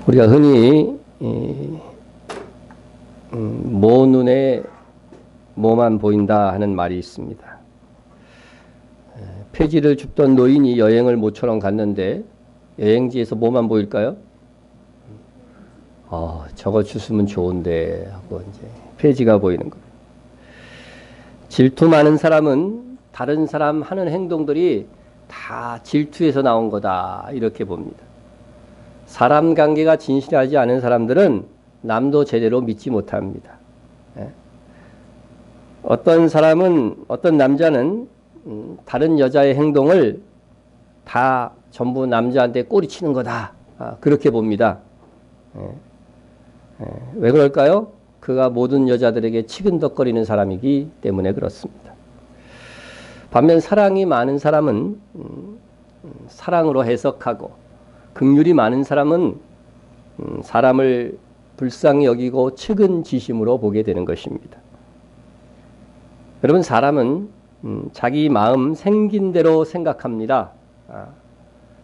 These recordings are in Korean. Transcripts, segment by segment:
우리가 흔히 모 눈에 뭐만 보인다 하는 말이 있습니다. 폐지를 줍던 노인이 여행을 모처럼 갔는데 여행지에서 뭐만 보일까요? 저거 주스면 좋은데 하고 이제 폐지가 보이는 거예요. 질투 많은 사람은 다른 사람 하는 행동들이 다 질투에서 나온 거다 이렇게 봅니다. 사람 관계가 진실하지 않은 사람들은 남도 제대로 믿지 못합니다. 어떤 사람은, 어떤 남자는 다른 여자의 행동을 다 전부 남자한테 꼬리치는 거다. 그렇게 봅니다. 왜 그럴까요? 그가 모든 여자들에게 치근덕거리는 사람이기 때문에 그렇습니다. 반면 사랑이 많은 사람은 사랑으로 해석하고, 긍휼이 많은 사람은 사람을 불쌍히 여기고 측은지심으로 보게 되는 것입니다. 여러분, 사람은 자기 마음 생긴 대로 생각합니다.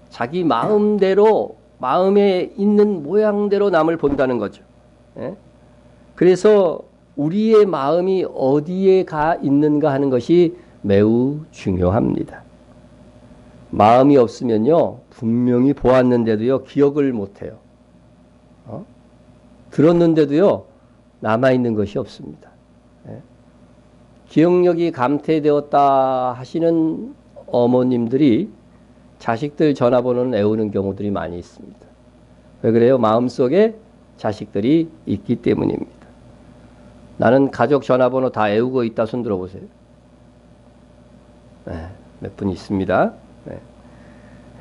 자기 마음대로, 마음에 있는 모양대로 남을 본다는 거죠. 그래서 우리의 마음이 어디에 가 있는가 하는 것이 매우 중요합니다. 마음이 없으면요, 분명히 보았는데도요, 기억을 못해요. 들었는데도요, 남아있는 것이 없습니다. 기억력이 감퇴되었다 하시는 어머님들이 자식들 전화번호를 외우는 경우들이 많이 있습니다. 왜 그래요? 마음속에 자식들이 있기 때문입니다. 나는 가족 전화번호 다 외우고 있다. 손 들어보세요. 몇 분 있습니다.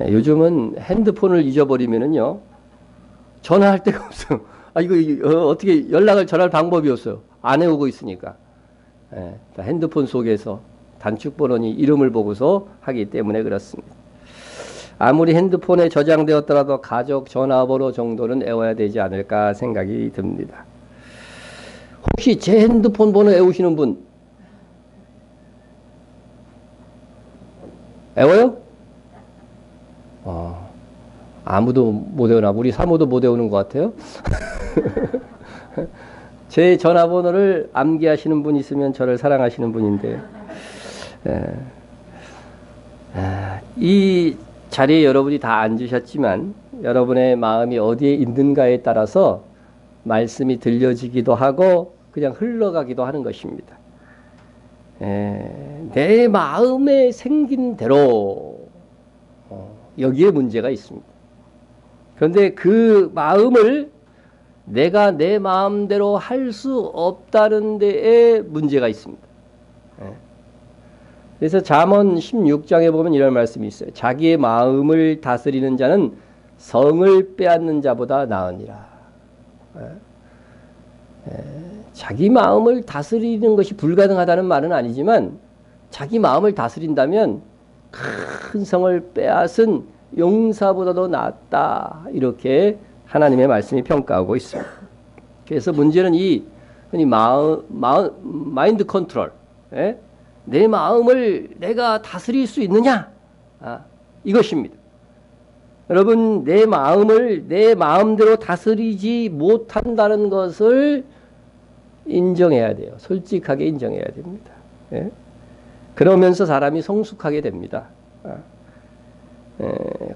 요즘은 핸드폰을 잊어버리면은요, 전화할 데가 없어요. 이거 어떻게 연락을 전할 방법이 없어요. 안 외우고 있으니까. 핸드폰 속에서 단축번호니 이름을 보고서 하기 때문에 그렇습니다. 아무리 핸드폰에 저장되었더라도 가족 전화번호 정도는 외워야 되지 않을까 생각이 듭니다. 혹시 제 핸드폰 번호 외우시는 분 외워요? 아무도 못 외우나? 우리 사모도 못 외우는 것 같아요. 제 전화번호를 암기하시는 분 있으면 저를 사랑하시는 분인데, 이 자리에 여러분이 다 앉으셨지만 여러분의 마음이 어디에 있는가에 따라서 말씀이 들려지기도 하고 그냥 흘러가기도 하는 것입니다. 내 마음에 생긴 대로 여기에 문제가 있습니다. 그런데 그 마음을 내가 내 마음대로 할 수 없다는 데에 문제가 있습니다. 그래서 잠언 16장에 보면 이런 말씀이 있어요. 자기의 마음을 다스리는 자는 성을 빼앗는 자보다 나으니라. 자기 마음을 다스리는 것이 불가능하다는 말은 아니지만 자기 마음을 다스린다면 큰 성을 빼앗은 용사보다도 낫다. 이렇게 하나님의 말씀이 평가하고 있습니다. 그래서 문제는 이 마인드 컨트롤, 내 마음을 내가 다스릴 수 있느냐, 이것입니다. 여러분, 내 마음을 내 마음대로 다스리지 못한다는 것을 인정해야 돼요. 솔직하게 인정해야 됩니다. 그러면서 사람이 성숙하게 됩니다.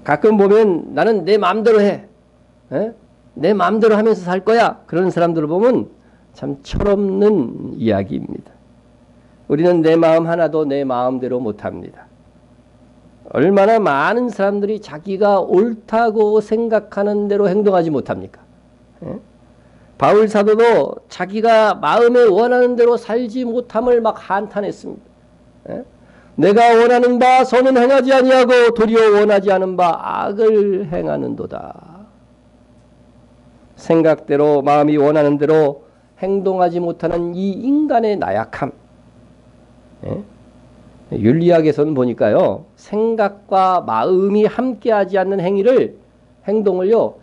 가끔 보면 나는 내 마음대로 해. 내 마음대로 하면서 살 거야. 그런 사람들을 보면 참 철없는 이야기입니다. 우리는 내 마음 하나도 내 마음대로 못합니다. 얼마나 많은 사람들이 자기가 옳다고 생각하는 대로 행동하지 못합니까? 바울 사도도 자기가 마음에 원하는 대로 살지 못함을 막 한탄했습니다. 내가 원하는 바 선은 행하지 아니하고 도리어 원하지 않은 바 악을 행하는도다. 생각대로 마음이 원하는 대로 행동하지 못하는 이 인간의 나약함. 윤리학에서는 보니까요, 생각과 마음이 함께하지 않는 행동을요,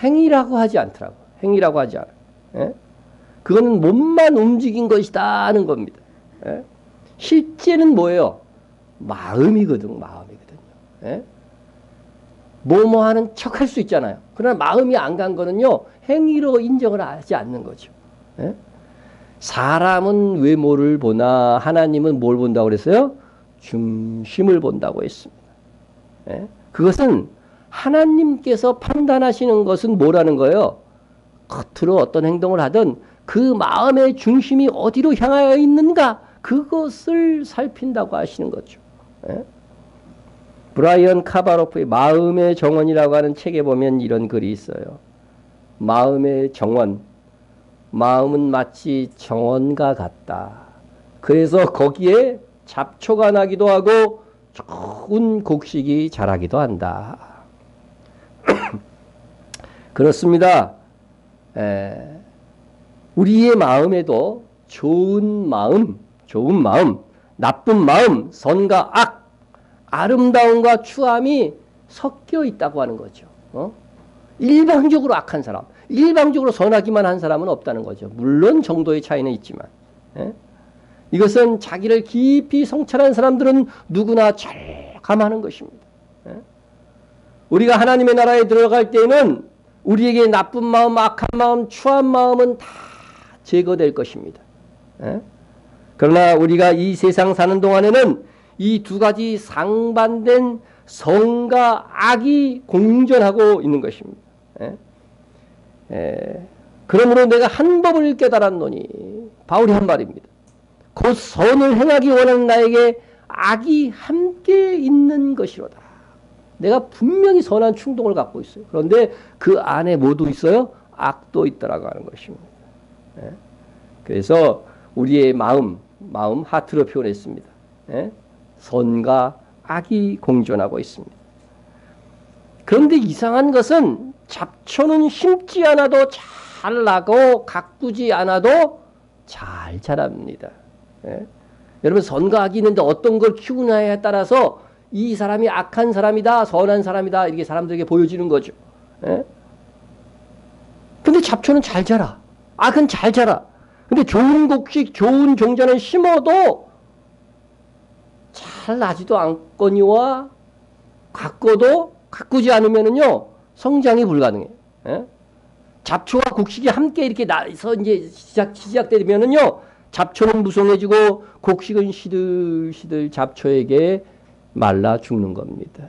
행위라고 하지 않더라고. 행위라고 하지 않아. 그거는 몸만 움직인 것이다 하는 겁니다. 실제는 뭐예요? 마음이거든요. 뭐뭐 하는 척 할 수 있잖아요. 그러나 마음이 안 간 거는요, 행위로 인정을 하지 않는 거죠. 예? 사람은 외모를 보나 하나님은 뭘 본다고 그랬어요? 중심을 본다고 했습니다. 예? 그것은 하나님께서 판단하시는 것은 뭐라는 거예요? 겉으로 어떤 행동을 하든 그 마음의 중심이 어디로 향하여 있는가, 그것을 살핀다고 하시는 거죠. 예? 브라이언 카바로프의 마음의 정원이라고 하는 책에 보면 이런 글이 있어요. 마음의 정원. 마음은 마치 정원과 같다. 그래서 거기에 잡초가 나기도 하고 좋은 곡식이 자라기도 한다. 그렇습니다. 우리의 마음에도 좋은 마음, 나쁜 마음, 선과 악, 아름다움과 추함이 섞여 있다고 하는 거죠. 일방적으로 악한 사람, 일방적으로 선하기만 한 사람은 없다는 거죠. 물론 정도의 차이는 있지만. 이것은 자기를 깊이 성찰한 사람들은 누구나 잘 감하는 것입니다. 우리가 하나님의 나라에 들어갈 때는 우리에게 나쁜 마음, 악한 마음, 추한 마음은 다 제거될 것입니다. 그러나 우리가 이 세상 사는 동안에는 이 두 가지 상반된 성과 악이 공존하고 있는 것입니다. 그러므로 내가 한 법을 깨달았노니, 바울이 한 말입니다. 곧 선을 행하기 원하는 나에게 악이 함께 있는 것이로다. 내가 분명히 선한 충동을 갖고 있어요. 그런데 그 안에 뭐도 있어요? 악도 있더라고 하는 것입니다. 그래서 우리의 마음 하트로 표현했습니다. 선과 악이 공존하고 있습니다. 그런데 이상한 것은 잡초는 심지 않아도 잘 나고 가꾸지 않아도 잘 자랍니다. 여러분, 선과 악이 있는데 어떤 걸 키우냐에 따라서 이 사람이 악한 사람이다, 선한 사람이다, 이렇게 사람들에게 보여지는 거죠. 근데 잡초는 잘 자라. 악은 잘 자라. 근데 좋은 곡식, 좋은 종자는 심어도 잘 나지도 않거니와 가꾸지 않으면은요, 성장이 불가능해요. 잡초와 곡식이 함께 이렇게 나서 이제 시작되면은요, 잡초는 무성해지고 곡식은 시들시들 잡초에게 말라 죽는 겁니다.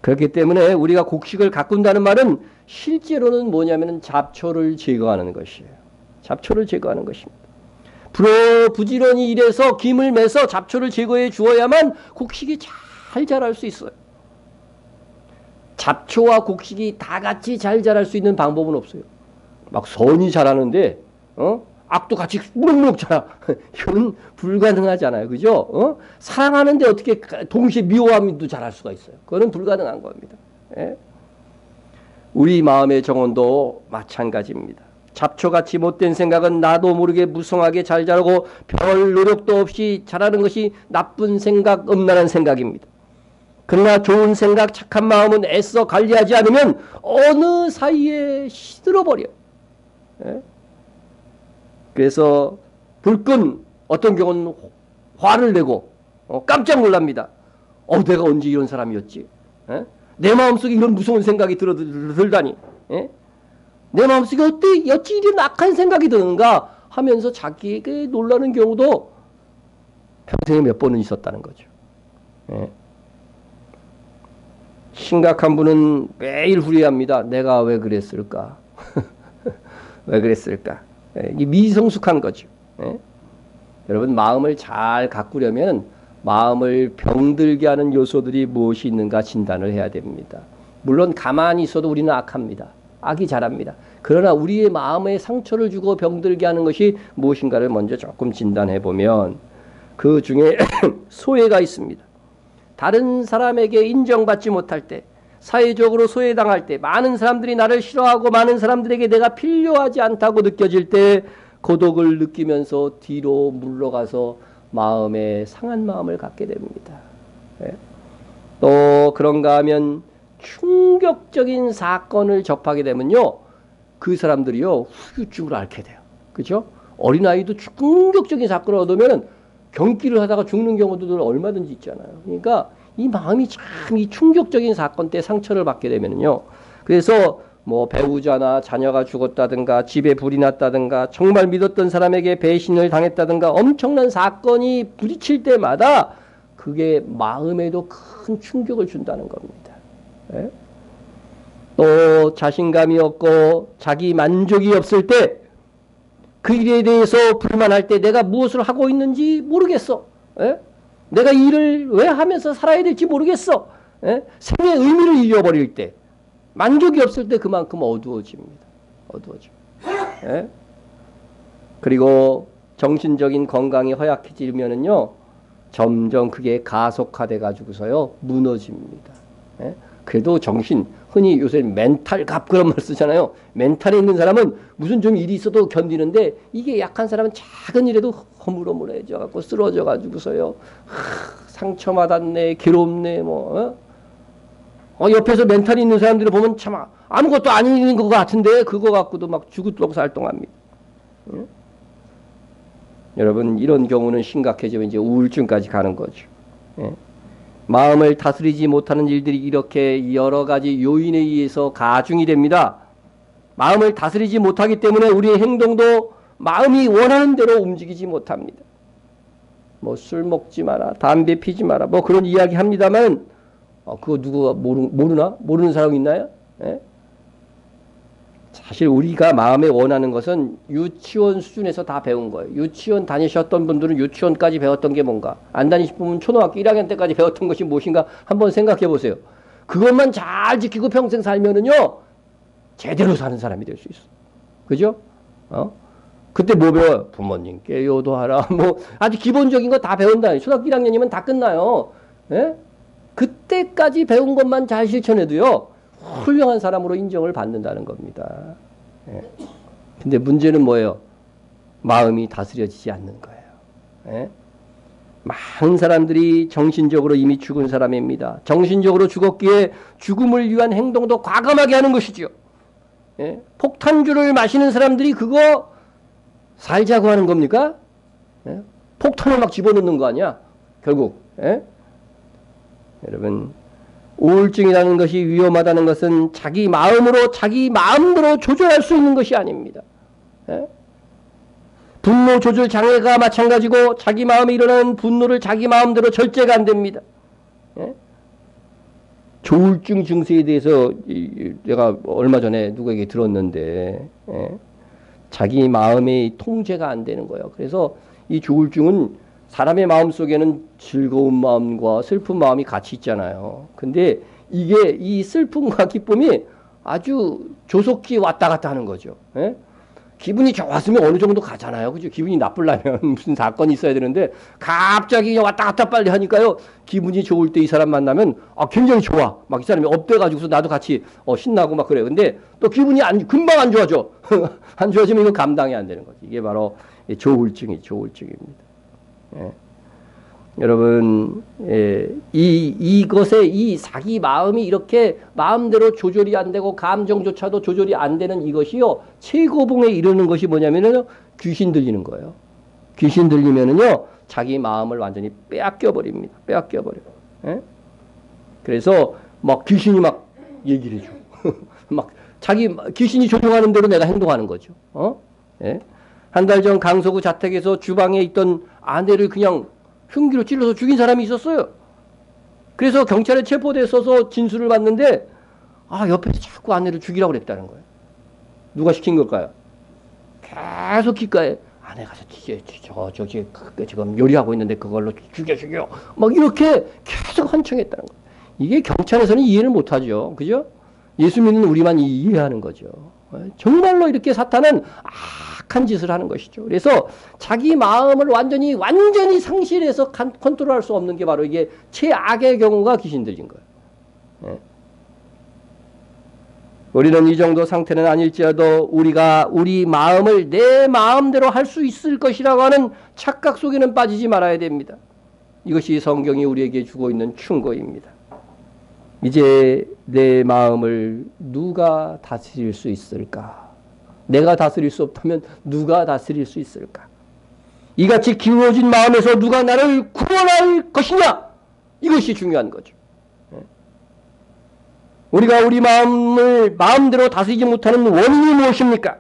그렇기 때문에 우리가 곡식을 가꾼다는 말은 실제로는 뭐냐면은 잡초를 제거하는 것이에요. 잡초를 제거하는 것입니다. 부지런히 일해서 김을 매서 잡초를 제거해 주어야만 곡식이 잘 자랄 수 있어요. 잡초와 곡식이 다 같이 잘 자랄 수 있는 방법은 없어요. 막 선이 자라는데 악도 같이 무럭무럭 자라. 이건 불가능하잖아요. 그죠? 사랑하는데 어떻게 동시에 미워함도 자랄 수가 있어요. 그거는 불가능한 겁니다. 우리 마음의 정원도 마찬가지입니다. 잡초같이 못된 생각은 나도 모르게 무성하게 잘 자라고 별 노력도 없이 자라는 것이 나쁜 생각, 음란한 생각입니다. 그러나 좋은 생각, 착한 마음은 애써 관리하지 않으면 어느 사이에 시들어버려요. 그래서 불끈 어떤 경우는 화를 내고 깜짝 놀랍니다. 내가 언제 이런 사람이었지? 내 마음속에 이런 무서운 생각이 들다니. 내 마음속에 어찌 이런 악한 생각이 드는가 하면서 자기에게 놀라는 경우도 평생에 몇 번은 있었다는 거죠. 심각한 분은 매일 후회합니다. 내가 왜 그랬을까? 왜 그랬을까? 이 미성숙한 거죠. 여러분, 마음을 잘 가꾸려면 마음을 병들게 하는 요소들이 무엇이 있는가 진단을 해야 됩니다. 물론 가만히 있어도 우리는 악합니다. 악이 잘합니다. 그러나 우리의 마음에 상처를 주고 병들게 하는 것이 무엇인가를 먼저 조금 진단해 보면 그 중에 소외가 있습니다. 다른 사람에게 인정받지 못할 때, 사회적으로 소외당할 때, 많은 사람들이 나를 싫어하고 많은 사람들에게 내가 필요하지 않다고 느껴질 때 고독을 느끼면서 뒤로 물러가서 마음에 상한 마음을 갖게 됩니다. 또 그런가 하면 충격적인 사건을 접하게 되면요, 그 사람들이요 후유증을 앓게 돼요. 그죠? 어린아이도 충격적인 사건을 얻으면 경기를 하다가 죽는 경우도 얼마든지 있잖아요. 그러니까 이 마음이 참 이 충격적인 사건 때 상처를 받게 되면요. 그래서 뭐 배우자나 자녀가 죽었다든가 집에 불이 났다든가 정말 믿었던 사람에게 배신을 당했다든가 엄청난 사건이 부딪힐 때마다 그게 마음에도 큰 충격을 준다는 겁니다. 예? 또 자신감이 없고 자기 만족이 없을 때 그 일에 대해서 불만할 때 내가 무엇을 하고 있는지 모르겠어. 예? 내가 이 일을 왜 하면서 살아야 될지 모르겠어. 예? 생의 의미를 잃어버릴 때 만족이 없을 때 그만큼 어두워집니다. 어두워집니다. 예? 그리고 정신적인 건강이 허약해지면은요 점점 그게 가속화돼 가지고서요 무너집니다. 예? 그래도 정신, 흔히 요새 멘탈 갑 그런 말 쓰잖아요. 멘탈에 있는 사람은 무슨 좀 일이 있어도 견디는데 이게 약한 사람은 작은 일에도 허물허물해져 갖고 쓰러져 가지고서요 상처받았네, 괴롭네, 뭐 옆에서 멘탈이 있는 사람들을 보면 참 아무것도 아닌 것 같은데 그거 갖고도 막 죽을도록 살동합니다. 예? 여러분 이런 경우는 심각해지면 이제 우울증까지 가는 거죠. 예? 마음을 다스리지 못하는 일들이 이렇게 여러 가지 요인에 의해서 가중이 됩니다. 마음을 다스리지 못하기 때문에 우리의 행동도 마음이 원하는 대로 움직이지 못합니다. 뭐 술 먹지 마라, 담배 피지 마라, 뭐 그런 이야기 합니다만 그거 누가 모르나? 모르는 사람 있나요? 예? 사실 우리가 마음에 원하는 것은 유치원 수준에서 다 배운 거예요. 유치원 다니셨던 분들은 유치원까지 배웠던 게 뭔가, 안 다니신 분은 초등학교 1학년 때까지 배웠던 것이 무엇인가 한번 생각해 보세요. 그것만 잘 지키고 평생 살면은요 제대로 사는 사람이 될 수 있어. 그죠? 그때 뭐 배워요? 부모님께 효도하라. 뭐 아주 기본적인 거 다 배운다. 초등학교 1학년이면 다 끝나요. 예? 그때까지 배운 것만 잘 실천해도요 훌륭한 사람으로 인정을 받는다는 겁니다. 예. 근데 문제는 뭐예요? 마음이 다스려지지 않는 거예요. 예? 많은 사람들이 정신적으로 이미 죽은 사람입니다. 정신적으로 죽었기에 죽음을 위한 행동도 과감하게 하는 것이죠. 예? 폭탄주를 마시는 사람들이 그거 살자고 하는 겁니까? 예? 폭탄을 막 집어넣는 거 아니야? 결국. 예? 여러분 우울증이라는 것이 위험하다는 것은 자기 마음으로 자기 마음대로 조절할 수 있는 것이 아닙니다. 예? 분노 조절 장애가 마찬가지고 자기 마음에 일어나는 분노를 자기 마음대로 절제가 안 됩니다. 예? 조울증 증세에 대해서 내가 얼마 전에 누구에게 들었는데 예? 자기 마음의 통제가 안 되는 거예요. 그래서 이 조울증은 사람의 마음 속에는 즐거운 마음과 슬픈 마음이 같이 있잖아요. 근데 이게 이 슬픔과 기쁨이 아주 조속히 왔다 갔다 하는 거죠. 예? 기분이 좋았으면 어느 정도 가잖아요. 그죠? 기분이 나쁘려면 무슨 사건이 있어야 되는데 갑자기 그냥 왔다 갔다 빨리 하니까요. 기분이 좋을 때 이 사람 만나면 굉장히 좋아. 막 이 사람이 업돼가지고서 나도 같이 신나고 막 그래요. 근데 또 기분이 금방 안 좋아져. 안 좋아지면 이거 감당이 안 되는 거지. 이게 바로 조울증입니다. 예. 여러분, 이것에 이 자기 마음이 이렇게 마음대로 조절이 안 되고 감정조차도 조절이 안 되는 이것이요 최고봉에 이르는 것이 뭐냐면요 귀신 들리는 거예요. 귀신 들리면은요 자기 마음을 완전히 빼앗겨 버립니다. 빼앗겨 버려. 예? 그래서 막 귀신이 막 얘기를 해줘. 막 자기 귀신이 조종하는 대로 내가 행동하는 거죠. 예? 한 달 전 강서구 자택에서 주방에 있던 아내를 그냥 흉기로 찔러서 죽인 사람이 있었어요. 그래서 경찰에 체포돼서 진술을 받는데 옆에서 자꾸 아내를 죽이라고 그랬다는 거예요. 누가 시킨 걸까요? 계속 귓가에 아내가 저기 지금 요리하고 있는데 그걸로 죽여 막 이렇게 계속 헌청했다는 거예요. 이게 경찰에서는 이해를 못하죠. 그죠? 예수 믿는 우리만 이해하는 거죠. 정말로 이렇게 사탄은 악한 짓을 하는 것이죠. 그래서 자기 마음을 완전히 상실해서 컨트롤할 수 없는 게 바로 이게 최악의 경우가 귀신 들린 거예요. 예. 우리는 이 정도 상태는 아닐지라도 우리가 우리 마음을 내 마음대로 할 수 있을 것이라고 하는 착각 속에는 빠지지 말아야 됩니다. 이것이 성경이 우리에게 주고 있는 충고입니다. 이제 내 마음을 누가 다스릴 수 있을까? 내가 다스릴 수 없다면 누가 다스릴 수 있을까? 이같이 기울어진 마음에서 누가 나를 구원할 것이냐? 이것이 중요한 거죠. 우리가 우리 마음을 마음대로 다스리지 못하는 원인이 무엇입니까?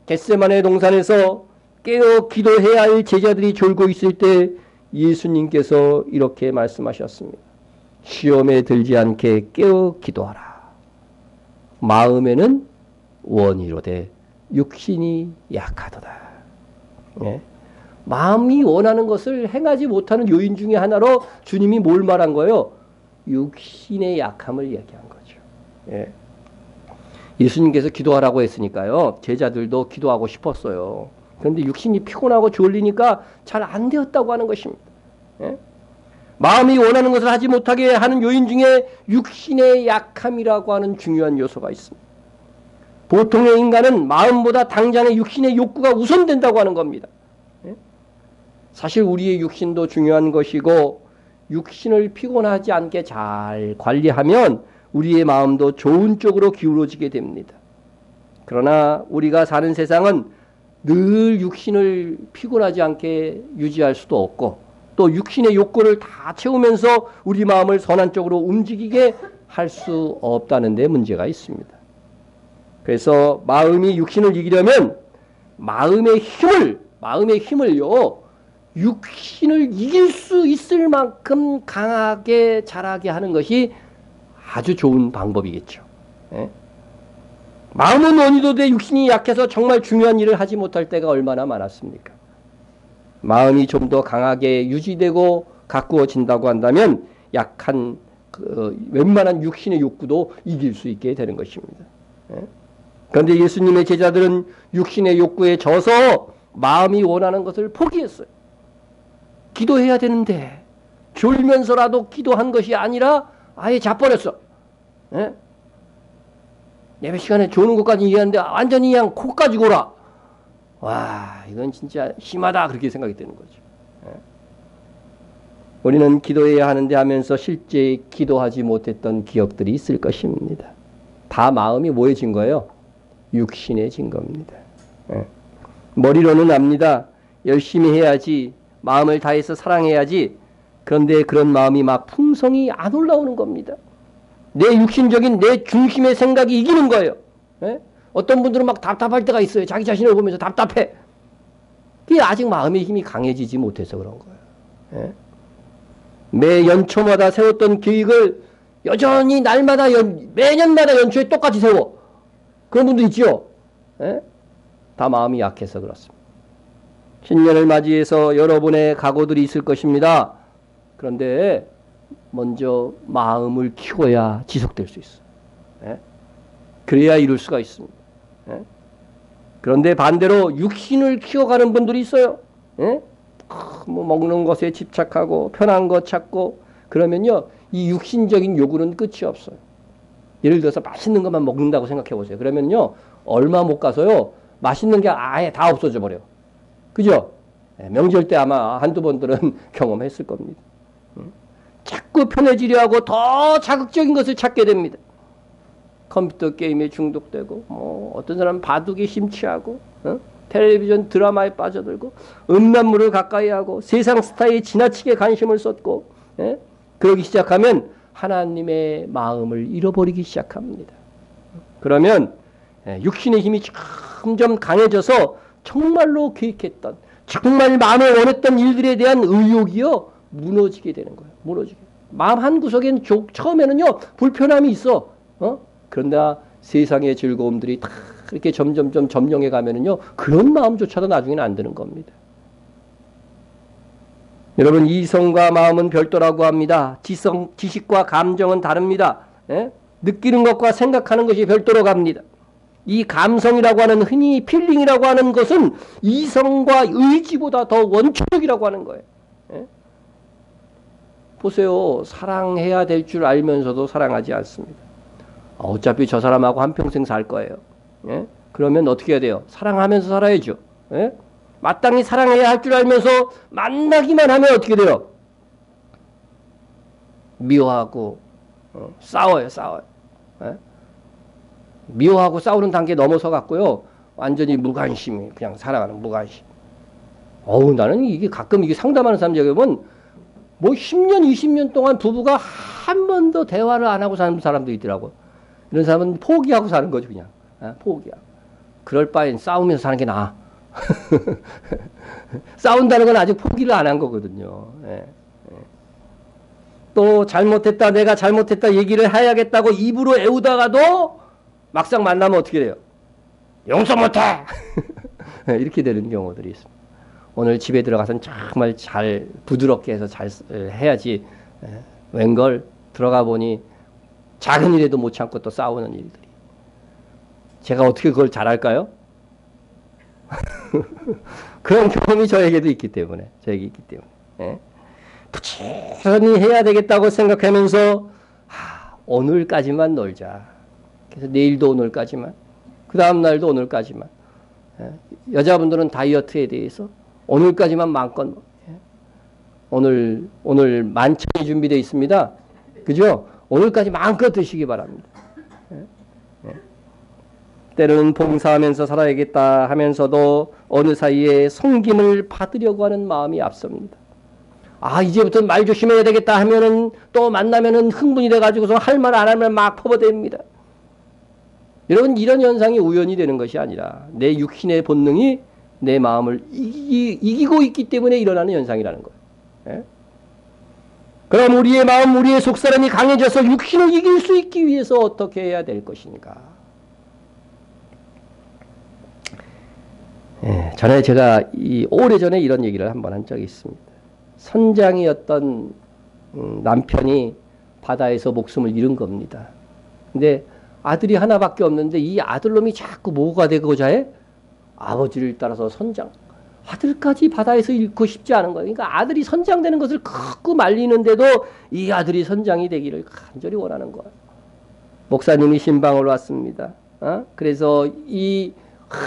겟세마네 동산에서 깨어 기도해야 할 제자들이 졸고 있을 때 예수님께서 이렇게 말씀하셨습니다. 시험에 들지 않게 깨어 기도하라. 마음에는 원이로되 육신이 약하도다. 예? 마음이 원하는 것을 행하지 못하는 요인 중에 하나로 주님이 뭘 말한 거예요? 육신의 약함을 얘기한 거죠. 예. 예수님께서 기도하라고 했으니까요. 제자들도 기도하고 싶었어요. 그런데 육신이 피곤하고 졸리니까 잘 안 되었다고 하는 것입니다. 예? 마음이 원하는 것을 하지 못하게 하는 요인 중에 육신의 약함이라고 하는 중요한 요소가 있습니다. 보통의 인간은 마음보다 당장의 육신의 욕구가 우선된다고 하는 겁니다. 예? 사실 우리의 육신도 중요한 것이고 육신을 피곤하지 않게 잘 관리하면 우리의 마음도 좋은 쪽으로 기울어지게 됩니다. 그러나 우리가 사는 세상은 늘 육신을 피곤하지 않게 유지할 수도 없고 또 육신의 욕구를 다 채우면서 우리 마음을 선한 쪽으로 움직이게 할 수 없다는 데 문제가 있습니다. 그래서 마음이 육신을 이기려면 마음의 힘을요, 육신을 이길 수 있을 만큼 강하게 자라게 하는 것이 아주 좋은 방법이겠죠. 예? 마음은 원이도 돼 육신이 약해서 정말 중요한 일을 하지 못할 때가 얼마나 많았습니까? 마음이 좀 더 강하게 유지되고 가꾸어진다고 한다면 약한 웬만한 육신의 욕구도 이길 수 있게 되는 것입니다. 예? 그런데 예수님의 제자들은 육신의 욕구에 져서 마음이 원하는 것을 포기했어요. 기도해야 되는데 졸면서라도 기도한 것이 아니라 아예 자버렸어. 예? 예배 시간에 조는 것까지 이해하는데 완전히 그냥 코까지 골아. 와, 이건 진짜 심하다 그렇게 생각이 드는 거죠. 예? 우리는 기도해야 하는데 하면서 실제 기도하지 못했던 기억들이 있을 것입니다. 다 마음이 뭐해진 거예요? 육신해진 겁니다. 예. 머리로는 압니다. 열심히 해야지, 마음을 다해서 사랑해야지. 그런데 그런 마음이 막 풍성이 안 올라오는 겁니다. 내 육신적인 내 중심의 생각이 이기는 거예요. 예? 어떤 분들은 막 답답할 때가 있어요. 자기 자신을 보면서 답답해. 그게 아직 마음의 힘이 강해지지 못해서 그런 거예요. 예? 매 연초마다 세웠던 계획을 여전히 날마다 매년마다 연초에 똑같이 세워. 그런 분도 있지요. 예? 다 마음이 약해서 그렇습니다. 신년을 맞이해서 여러분의 각오들이 있을 것입니다. 그런데 먼저 마음을 키워야 지속될 수 있어요. 예? 그래야 이룰 수가 있습니다. 예? 그런데 반대로 육신을 키워가는 분들이 있어요. 예? 뭐 먹는 것에 집착하고 편한 것 찾고 그러면요 이 육신적인 요구는 끝이 없어요. 예를 들어서 맛있는 것만 먹는다고 생각해 보세요. 그러면요 얼마 못 가서요 맛있는 게 아예 다 없어져 버려. 그죠? 예, 명절 때 아마 한두 번들은 경험했을 겁니다. 자꾸 편해지려 하고 더 자극적인 것을 찾게 됩니다. 컴퓨터 게임에 중독되고 뭐 어떤 사람은 바둑에 심취하고 텔레비전 드라마에 빠져들고 음란물을 가까이 하고 세상 스타에 지나치게 관심을 쏟고 그러기 시작하면 하나님의 마음을 잃어버리기 시작합니다. 그러면 육신의 힘이 점점 강해져서 정말로 계획했던 정말 마음에 원했던 일들에 대한 의욕이요 무너지게 되는 거예요. 무너지게. 마음 한 구석에는 처음에는요 불편함이 있어. 그런데 세상의 즐거움들이 다 이렇게 점점점 점령해 가면은요 그런 마음조차도 나중에는 안 드는 겁니다. 여러분 이성과 마음은 별도라고 합니다. 지식과 감정은 다릅니다. 예? 느끼는 것과 생각하는 것이 별도로 갑니다. 이 감성이라고 하는 흔히 필링이라고 하는 것은 이성과 의지보다 더 원초적이라고 하는 거예요. 예? 보세요. 사랑해야 될 줄 알면서도 사랑하지 않습니다. 어차피 저 사람하고 한평생 살 거예요. 예? 그러면 어떻게 해야 돼요? 사랑하면서 살아야죠. 예? 마땅히 사랑해야 할 줄 알면서 만나기만 하면 어떻게 돼요? 미워하고 싸워요. 예? 미워하고 싸우는 단계 넘어서 갔고요. 완전히 무관심이 그냥 살아가는 무관심. 나는 이게 가끔 이게 상담하는 사람 얘기 보면 뭐 10년, 20년 동안 부부가 한 번도 대화를 안 하고 사는 사람도 있더라고. 이런 사람은 포기하고 사는 거죠, 그냥. 포기하고. 그럴 바엔 싸우면서 사는 게 나아. 싸운다는 건 아직 포기를 안 한 거거든요. 예. 또 잘못했다, 내가 잘못했다 얘기를 해야겠다고 입으로 애우다가도 막상 만나면 어떻게 돼요? 용서 못해! 이렇게 되는 경우들이 있습니다. 오늘 집에 들어가서는 정말 잘 부드럽게 해서 잘 해야지. 웬걸 들어가 보니 작은 일에도 못 참고 또 싸우는 일들이. 제가 어떻게 그걸 잘할까요? 그런 경험이 저에게도 있기 때문에. 예? 부지런히 해야 되겠다고 생각하면서 오늘까지만 놀자. 그래서 내일도 오늘까지만, 그 다음 날도 오늘까지만. 예? 여자분들은 다이어트에 대해서 오늘까지만 마음껏, 예? 오늘 만찬이 준비되어 있습니다. 그죠? 오늘까지 마음껏 드시기 바랍니다. 예? 예. 때로는 봉사하면서 살아야겠다 하면서도 어느 사이에 섬김을 받으려고 하는 마음이 앞섭니다. 이제부터 말 조심해야 되겠다 하면은 또 만나면은 흥분이 돼가지고서 할 말 안 하면 막 퍼버립니다. 여러분, 이런 현상이 우연이 되는 것이 아니라 내 육신의 본능이 내 마음을 이기고 있기 때문에 일어나는 현상이라는 거예요. 예? 그럼 우리의 마음, 우리의 속사람이 강해져서 육신을 이길 수 있기 위해서 어떻게 해야 될 것인가? 예, 전에 제가 오래전에 이런 얘기를 한번 한 적이 있습니다. 선장이었던 남편이 바다에서 목숨을 잃은 겁니다. 근데 아들이 하나밖에 없는데 이 아들놈이 자꾸 뭐가 되고자 해? 아버지를 따라서 선장. 아들까지 바다에서 잃고 싶지 않은 거예요. 그러니까 아들이 선장되는 것을 크고 말리는데도 이 아들이 선장이 되기를 간절히 원하는 거예요. 목사님이 신방을 왔습니다. 그래서 이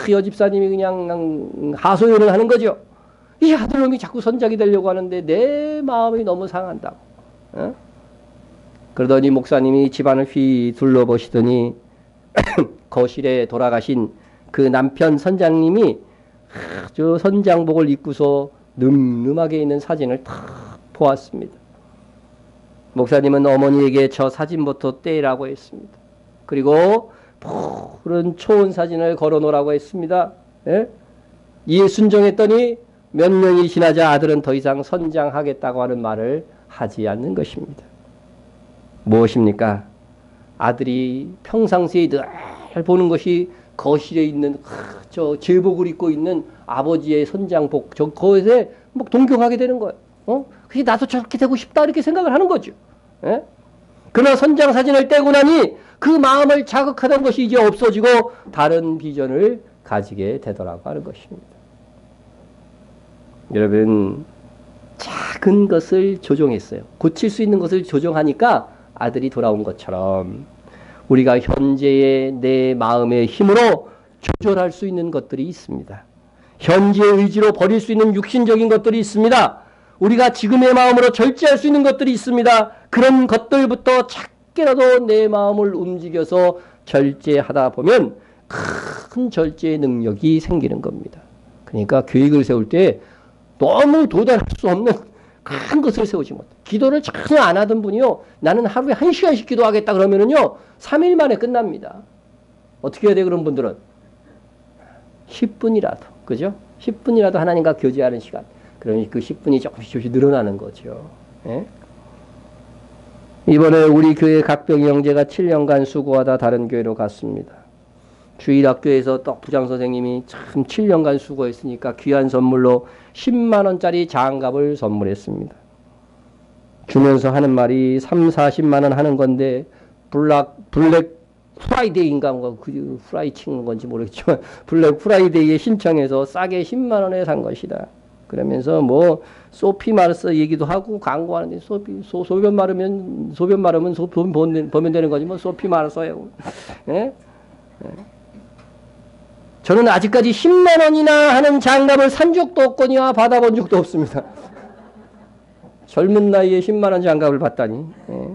여집사님이 그냥 하소연을 하는 거죠. 이 아들놈이 자꾸 선장이 되려고 하는데 내 마음이 너무 상한다고. 그러더니 목사님이 집안을 휘 둘러보시더니 거실에 돌아가신 그 남편 선장님이 저 선장복을 입고서 늠름하게 있는 사진을 탁 보았습니다. 목사님은 어머니에게 저 사진부터 떼라고 했습니다. 그리고 푸른 초원 사진을 걸어놓으라고 했습니다. 예? 이에 순종했더니 몇 년이 지나자 아들은 더 이상 선장하겠다고 하는 말을 하지 않는 것입니다. 무엇입니까? 아들이 평상시에 늘 보는 것이 거실에 있는 저 제복을 입고 있는 아버지의 선장복, 저 거기에 막 동경하게 되는 거예요. 그게 나도 저렇게 되고 싶다 이렇게 생각을 하는 거죠. 예? 그러나 선장 사진을 떼고 나니 그 마음을 자극하던 것이 이제 없어지고 다른 비전을 가지게 되더라고 하는 것입니다. 여러분, 작은 것을 조정했어요. 고칠 수 있는 것을 조정하니까 아들이 돌아온 것처럼 우리가 현재의 내 마음의 힘으로 조절할 수 있는 것들이 있습니다. 현재의 의지로 버릴 수 있는 육신적인 것들이 있습니다. 우리가 지금의 마음으로 절제할 수 있는 것들이 있습니다. 그런 것들부터 작게라도 내 마음을 움직여서 절제하다 보면 큰 절제의 능력이 생기는 겁니다. 그러니까 계획을 세울 때 너무 도달할 수 없는 큰 것을 세우지 못해. 기도를 전혀 안 하던 분이요, 나는 하루에 1시간씩 기도하겠다 그러면은요 3일 만에 끝납니다. 어떻게 해야 돼? 그런 분들은 10분이라도, 그죠? 10분이라도 하나님과 교제하는 시간. 그러니 그 10분이 조금씩 늘어나는 거죠. 예? 이번에 우리 교회 각병이 형제가 7년간 수고하다 다른 교회로 갔습니다. 주일학교에서 또 부장 선생님이 참 7년간 수고했으니까 귀한 선물로 10만 원짜리 장갑을 선물했습니다. 주면서 하는 말이 3, 40만 원 하는 건데 블랙 프라이데이인가 그 프라이 치는 건지 모르겠지만 블랙 프라이데이에 신청해서 싸게 10만 원에 산 것이다. 그러면서 뭐 소피 마르스 얘기도 하고 광고하는데 소변 마르면 돈 벌면 되는 거지 뭐 소피 마르스예요. 예? 예. 저는 아직까지 10만 원이나 하는 장갑을 산 적도 없거니와 받아본 적도 없습니다. 젊은 나이에 10만 원 장갑을 받다니. 예.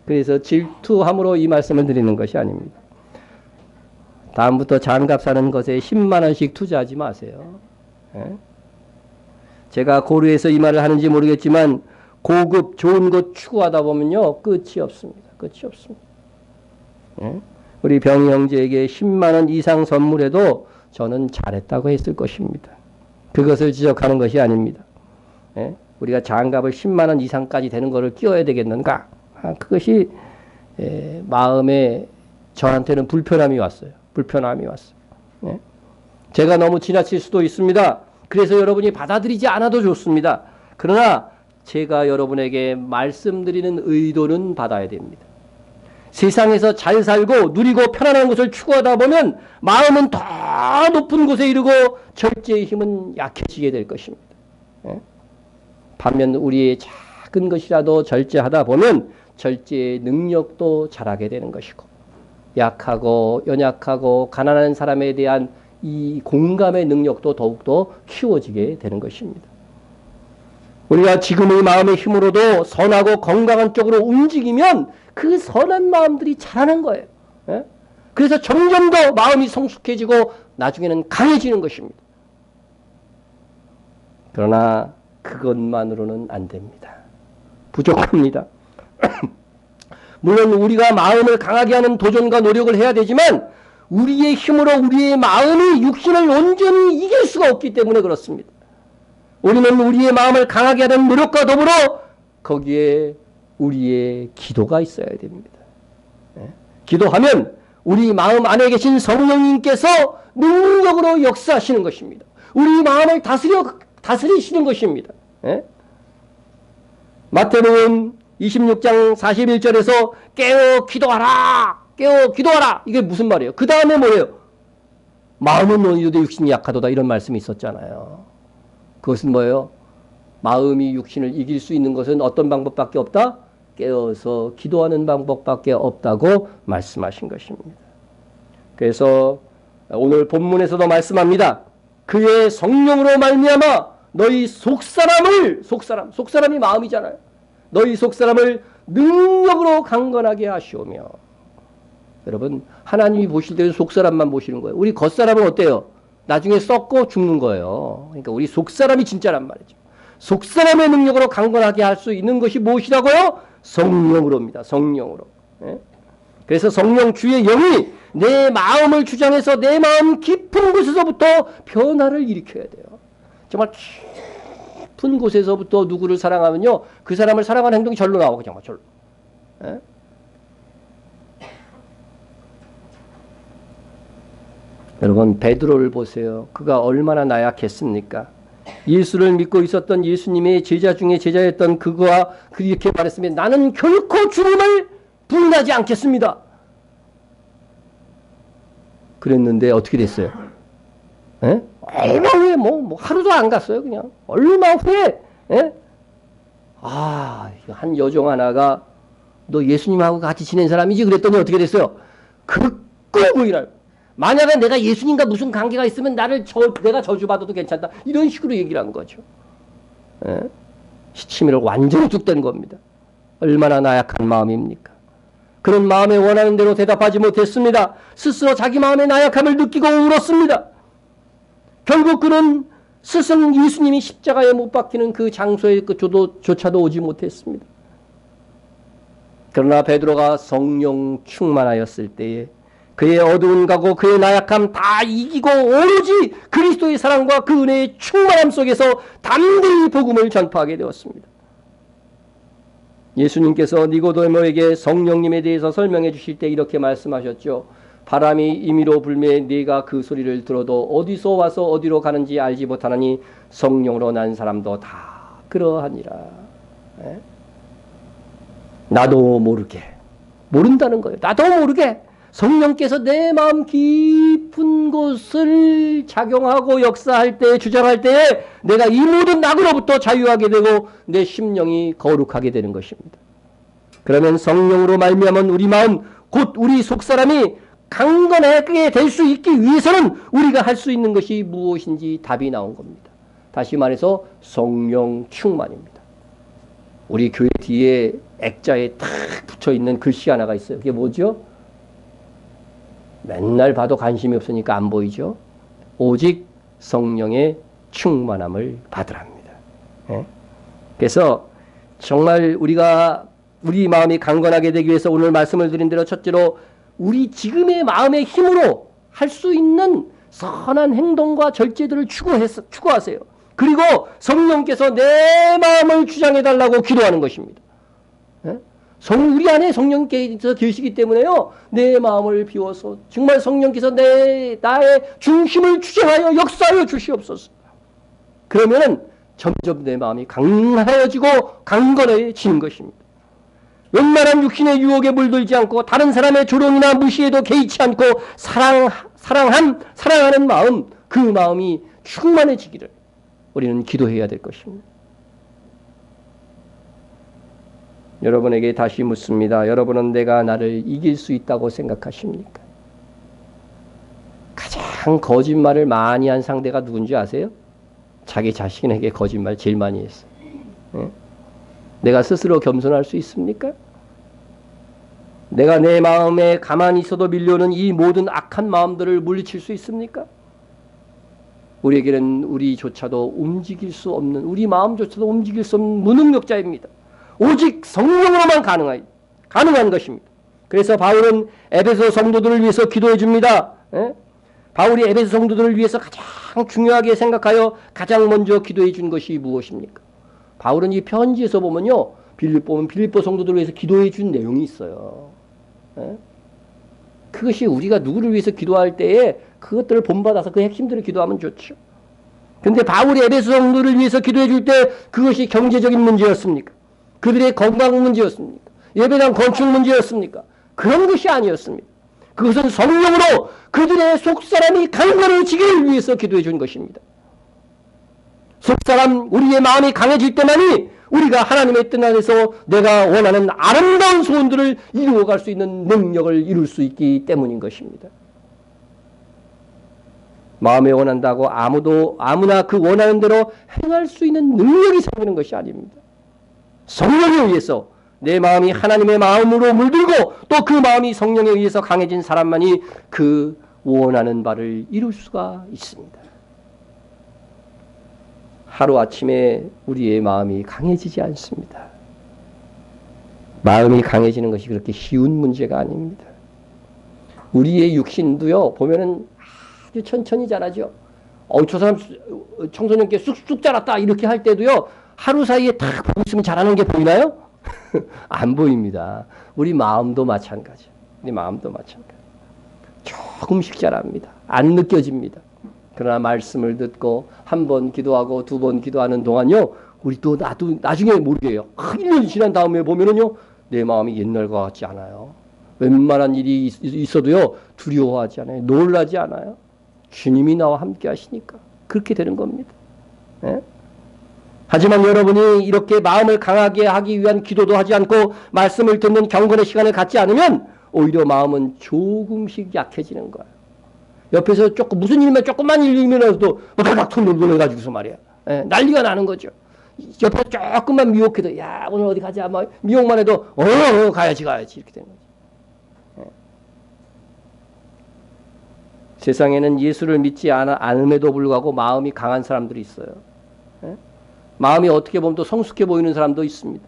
그래서 질투함으로 이 말씀을 드리는 것이 아닙니다. 다음부터 장갑 사는 것에 10만 원씩 투자하지 마세요. 예. 제가 고려해서 이 말을 하는지 모르겠지만 고급 좋은 것 추구하다 보면요 끝이 없습니다. 끝이 없습니다. 예? 우리 병희 형제에게 10만 원 이상 선물해도 저는 잘했다고 했을 것입니다. 그것을 지적하는 것이 아닙니다. 예? 우리가 장갑을 10만 원 이상까지 되는 것을 끼워야 되겠는가? 그것이 마음에 저한테는 불편함이 왔어요. 불편함이 왔어요. 예? 제가 너무 지나칠 수도 있습니다. 그래서 여러분이 받아들이지 않아도 좋습니다. 그러나 제가 여러분에게 말씀드리는 의도는 받아야 됩니다. 세상에서 잘 살고 누리고 편안한 것을 추구하다 보면 마음은 더 높은 곳에 이르고 절제의 힘은 약해지게 될 것입니다. 예? 반면 우리의 작은 것이라도 절제하다 보면 절제의 능력도 자라게 되는 것이고 약하고 연약하고 가난한 사람에 대한 이 공감의 능력도 더욱더 키워지게 되는 것입니다. 우리가 지금의 마음의 힘으로도 선하고 건강한 쪽으로 움직이면 그 선한 마음들이 자라는 거예요. 예? 그래서 점점 더 마음이 성숙해지고 나중에는 강해지는 것입니다. 그러나 그것만으로는 안 됩니다. 부족합니다. 물론 우리가 마음을 강하게 하는 도전과 노력을 해야 되지만 우리의 힘으로 우리의 마음이 육신을 온전히 이길 수가 없기 때문에 그렇습니다. 우리는 우리의 마음을 강하게 하는 노력과 더불어 거기에 우리의 기도가 있어야 됩니다. 기도하면 우리 마음 안에 계신 성령님께서 능력으로 역사하시는 것입니다. 우리 마음을 다스리시는 것입니다. 마태복음 26장 41절에서 깨어 기도하라! 깨어 기도하라! 이게 무슨 말이에요? 그 다음에 뭐예요? 마음은 너희도 육신이 약하도다 이런 말씀이 있었잖아요. 그것은 뭐예요? 마음이 육신을 이길 수 있는 것은 어떤 방법밖에 없다? 깨어서 기도하는 방법밖에 없다고 말씀하신 것입니다. 그래서 오늘 본문에서도 말씀합니다. 그의 성령으로 말미암아 너희 속사람이 마음이잖아요. 너희 속사람을 능력으로 강건하게 하시오며. 여러분 하나님이 보실 때는 속사람만 보시는 거예요. 우리 겉사람은 어때요? 나중에 썩고 죽는 거예요. 그러니까 우리 속사람이 진짜란 말이죠. 속사람의 능력으로 강건하게 할 수 있는 것이 무엇이라고요? 성령으로입니다. 성령으로. 그래서 성령 주의 영이 내 마음을 주장해서 내 마음 깊은 곳에서부터 변화를 일으켜야 돼요. 정말 깊은 곳에서부터 누구를 사랑하면요. 그 사람을 사랑하는 행동이 절로 나오고 정말 절로. 여러분 베드로를 보세요. 그가 얼마나 나약했습니까? 예수를 믿고 있었던 예수님의 제자 중에 제자였던 그가 이렇게 말했습니다. 나는 결코 주님을 부인하지 않겠습니다. 그랬는데 어떻게 됐어요? 얼마 후에 뭐 하루도 안 갔어요. 그냥 얼마 후에 한 여종 하나가 너 예수님하고 같이 지낸 사람이지? 그랬더니 어떻게 됐어요? 극구 부인하고 만약에 내가 예수님과 무슨 관계가 있으면 내가 저주받아도 괜찮다. 이런 식으로 얘기를 한 거죠. 시치미를 완전히 뚝된 겁니다. 얼마나 나약한 마음입니까? 그런 마음에 원하는 대로 대답하지 못했습니다. 스스로 자기 마음의 나약함을 느끼고 울었습니다. 결국 그는 스승 예수님이 십자가에 못 박히는 그 장소에 조차도 오지 못했습니다. 그러나 베드로가 성령 충만하였을 때에 그의 어두운 각오, 그의 나약함 다 이기고 오로지 그리스도의 사랑과 그 은혜의 충만함 속에서 담대히 복음을 전파하게 되었습니다. 예수님께서 니고데모에게 성령님에 대해서 설명해 주실 때 이렇게 말씀하셨죠. 바람이 임의로 불매 네가 그 소리를 들어도 어디서 와서 어디로 가는지 알지 못하느니 성령으로 난 사람도 다 그러하니라. 나도 모르게 모른다는 거예요. 나도 모르게 성령께서 내 마음 깊은 곳을 작용하고 역사할 때, 주장할 때에 내가 이 모든 낙으로부터 자유하게 되고 내 심령이 거룩하게 되는 것입니다. 그러면 성령으로 말미암은 우리 마음, 곧 우리 속사람이 강건하게 될 수 있기 위해서는 우리가 할 수 있는 것이 무엇인지 답이 나온 겁니다. 다시 말해서 성령 충만입니다. 우리 교회 뒤에 액자에 탁 붙여있는 글씨 하나가 있어요. 그게 뭐죠? 맨날 봐도 관심이 없으니까 안 보이죠. 오직 성령의 충만함을 받으랍니다. 그래서 정말 우리 마음이 강건하게 되기 위해서 오늘 말씀을 드린 대로 첫째로 우리 지금의 마음의 힘으로 할 수 있는 선한 행동과 절제들을 추구하세요. 그리고 성령께서 내 마음을 주장해달라고 기도하는 것입니다. 우리 안에 성령께서 계시기 때문에요. 내 마음을 비워서 정말 성령께서 나의 중심을 주장하여 역사하여 주시옵소서. 그러면은 점점 내 마음이 강하여지고 강건해지는 것입니다. 웬만한 육신의 유혹에 물들지 않고 다른 사람의 조롱이나 무시에도 개의치 않고 사랑하는 마음, 그 마음이 충만해지기를 우리는 기도해야 될 것입니다. 여러분에게 다시 묻습니다. 여러분은 내가 나를 이길 수 있다고 생각하십니까? 가장 거짓말을 많이 한 상대가 누군지 아세요? 자기 자신에게 거짓말 제일 많이 했어요. 내가 스스로 겸손할 수 있습니까? 내가 내 마음에 가만히 있어도 밀려오는 이 모든 악한 마음들을 물리칠 수 있습니까? 우리에게는 우리조차도 움직일 수 없는, 우리 마음조차도 움직일 수 없는 무능력자입니다. 오직 성령으로만 가능한 것입니다. 그래서 바울은 에베소 성도들을 위해서 기도해 줍니다. 바울이 에베소 성도들을 위해서 가장 중요하게 생각하여 가장 먼저 기도해 준 것이 무엇입니까? 바울은 이 편지에서 보면요, 빌립보 성도들을 위해서 기도해 준 내용이 있어요. 그것이 우리가 누구를 위해서 기도할 때에 그것들을 본받아서 그 핵심들을 기도하면 좋죠. 그런데 바울이 에베소 성도를 위해서 기도해 줄 때 그것이 경제적인 문제였습니까? 그들의 건강 문제였습니까? 예배당 건축 문제였습니까? 그런 것이 아니었습니다. 그것은 성령으로 그들의 속사람이 강건해지기를 위해서 기도해 준 것입니다. 속사람, 우리의 마음이 강해질 때만이 우리가 하나님의 뜻 안에서 내가 원하는 아름다운 소원들을 이루어갈 수 있는 능력을 이룰 수 있기 때문인 것입니다. 마음에 원한다고 아무나 그 원하는 대로 행할 수 있는 능력이 생기는 것이 아닙니다. 성령에 의해서 내 마음이 하나님의 마음으로 물들고 또 그 마음이 성령에 의해서 강해진 사람만이 그 원하는 바를 이룰 수가 있습니다. 하루아침에 우리의 마음이 강해지지 않습니다. 마음이 강해지는 것이 그렇게 쉬운 문제가 아닙니다. 우리의 육신도요, 보면은 아주 천천히 자라죠. 저 사람 청소년께 쑥쑥 자랐다 이렇게 할 때도요, 하루 사이에 딱 보고 있으면 자라는 게 보이나요? 안 보입니다. 우리 마음도 마찬가지. 우리 마음도 마찬가지. 조금씩 자랍니다. 안 느껴집니다. 그러나 말씀을 듣고 한 번 기도하고 두 번 기도하는 동안요, 우리 또 나중에 모르게 해요. 1년 지난 다음에 보면은요, 내 마음이 옛날과 같지 않아요. 웬만한 일이 있어도요, 두려워하지 않아요. 놀라지 않아요. 주님이 나와 함께 하시니까 그렇게 되는 겁니다. 예? 하지만 여러분이 이렇게 마음을 강하게 하기 위한 기도도 하지 않고 말씀을 듣는 경건의 시간을 갖지 않으면 오히려 마음은 조금씩 약해지는 거예요. 옆에서 무슨 일만 조금만 일이면서도 막막 놀라가지고서 말이야. 난리가 나는 거죠. 옆에서 조금만 미혹해도 야 오늘 어디 가자 뭐 미혹만 해도 가야지 이렇게 되는 거죠. 세상에는 예수를 믿지 않음에도 불구하고 마음이 강한 사람들이 있어요. 마음이 어떻게 보면 또 성숙해 보이는 사람도 있습니다.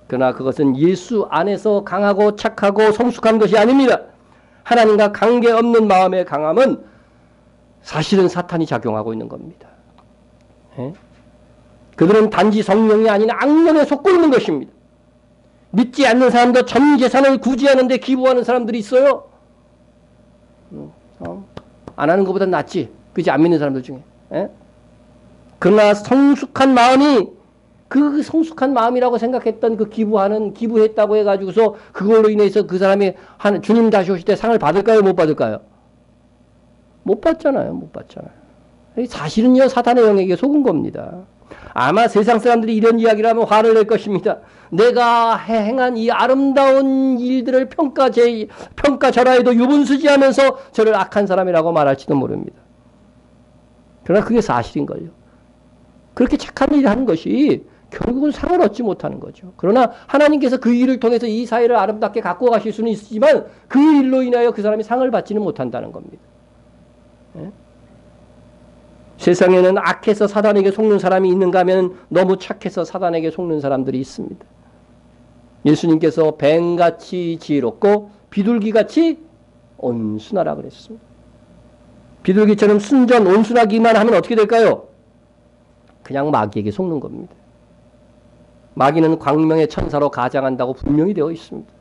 그러나 그것은 예수 안에서 강하고 착하고 성숙한 것이 아닙니다. 하나님과 관계없는 마음의 강함은 사실은 사탄이 작용하고 있는 겁니다. 그들은 단지 성령이 아닌 악령에 속고 있는 것입니다. 믿지 않는 사람도 전 재산을 구제하는 데 기부하는 사람들이 있어요. 안 하는 것보다 낫지. 그렇지? 안 믿는 사람들 중에. 그러나 성숙한 마음이 그 성숙한 마음이라고 생각했던 그 기부했다고 해가지고서 그걸로 인해서 그 사람이 주님 다시 오실 때 상을 받을까요? 못 받을까요? 못 받잖아요. 못 받잖아요. 사실은요, 사탄의 영에게 속은 겁니다. 아마 세상 사람들이 이런 이야기를 하면 화를 낼 것입니다. 내가 행한 이 아름다운 일들을 평가절하에도 유분수지하면서 저를 악한 사람이라고 말할지도 모릅니다. 그러나 그게 사실인걸요. 그렇게 착한 일을 하는 것이 결국은 상을 얻지 못하는 거죠. 그러나 하나님께서 그 일을 통해서 이 사회를 아름답게 갖고 가실 수는 있지만 그 일로 인하여 그 사람이 상을 받지는 못한다는 겁니다. 세상에는 악해서 사단에게 속는 사람이 있는가 하면 너무 착해서 사단에게 속는 사람들이 있습니다. 예수님께서 뱀같이 지혜롭고 비둘기같이 온순하라 그랬습니다. 비둘기처럼 순전 온순하기만 하면 어떻게 될까요? 그냥 마귀에게 속는 겁니다. 마귀는 광명의 천사로 가장한다고 분명히 되어 있습니다.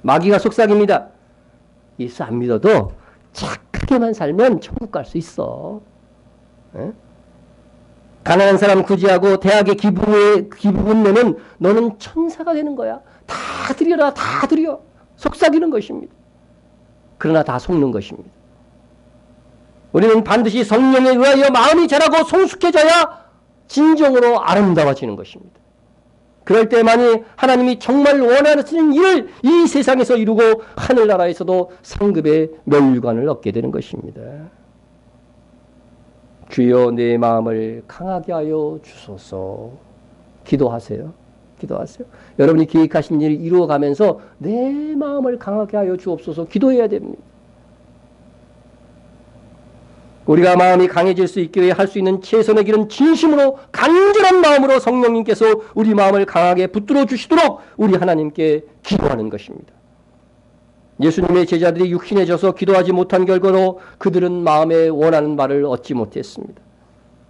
마귀가 속삭입니다. 예수 안 믿어도 착하게만 살면 천국 갈 수 있어. 가난한 사람 구제하고 대학에 기부금 내면 너는 천사가 되는 거야. 다 드려라, 다 드려. 속삭이는 것입니다. 그러나 다 속는 것입니다. 우리는 반드시 성령에 의하여 마음이 자라고 성숙해져야 진정으로 아름다워지는 것입니다. 그럴 때만이 하나님이 정말 원하시는 일을 이 세상에서 이루고 하늘나라에서도 상급의 멸류관을 얻게 되는 것입니다. 주여 내 마음을 강하게 하여 주소서. 기도하세요. 기도하세요. 여러분이 계획하신 일을 이루어가면서 내 마음을 강하게 하여 주옵소서 기도해야 됩니다. 우리가 마음이 강해질 수 있게 할 수 있는 최선의 길은 진심으로 간절한 마음으로 성령님께서 우리 마음을 강하게 붙들어 주시도록 우리 하나님께 기도하는 것입니다. 예수님의 제자들이 육신해져서 기도하지 못한 결과로 그들은 마음에 원하는 바를 얻지 못했습니다.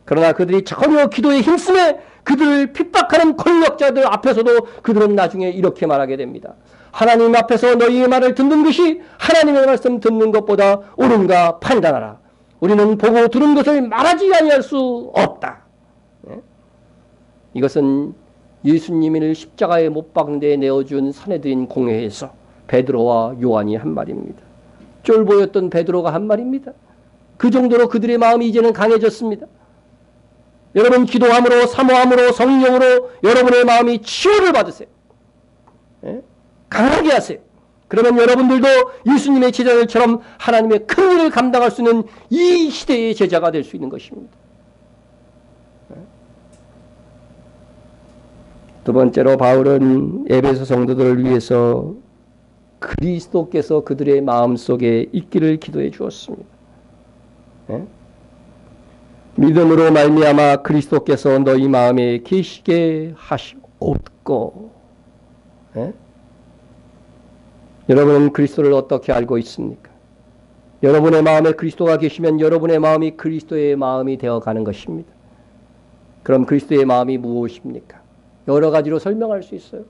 그러나 그들이 전혀 기도에 힘쓰며 그들을 핍박하는 권력자들 앞에서도 그들은 나중에 이렇게 말하게 됩니다. 하나님 앞에서 너희의 말을 듣는 것이 하나님의 말씀 듣는 것보다 옳은가 판단하라. 우리는 보고 들은 것을 말하지 아니할 수 없다. 이것은 예수님을 십자가에 못 박는 데 내어준 사내들인 공회에서 베드로와 요한이 한 말입니다. 쫄보였던 베드로가 한 말입니다. 그 정도로 그들의 마음이 이제는 강해졌습니다. 여러분 기도함으로 사모함으로 성령으로 여러분의 마음이 치유를 받으세요. 강하게 하세요. 그러면 여러분들도 예수님의 제자들처럼 하나님의 큰 일을 감당할 수 있는 이 시대의 제자가 될 수 있는 것입니다. 두 번째로 바울은 에베소 성도들을 위해서 그리스도께서 그들의 마음속에 있기를 기도해 주었습니다. 믿음으로 말미암아 그리스도께서 너희 마음에 계시게 하시옵고. 여러분은 그리스도를 어떻게 알고 있습니까? 여러분의 마음에 그리스도가 계시면 여러분의 마음이 그리스도의 마음이 되어가는 것입니다. 그럼 그리스도의 마음이 무엇입니까? 여러 가지로 설명할 수 있어요.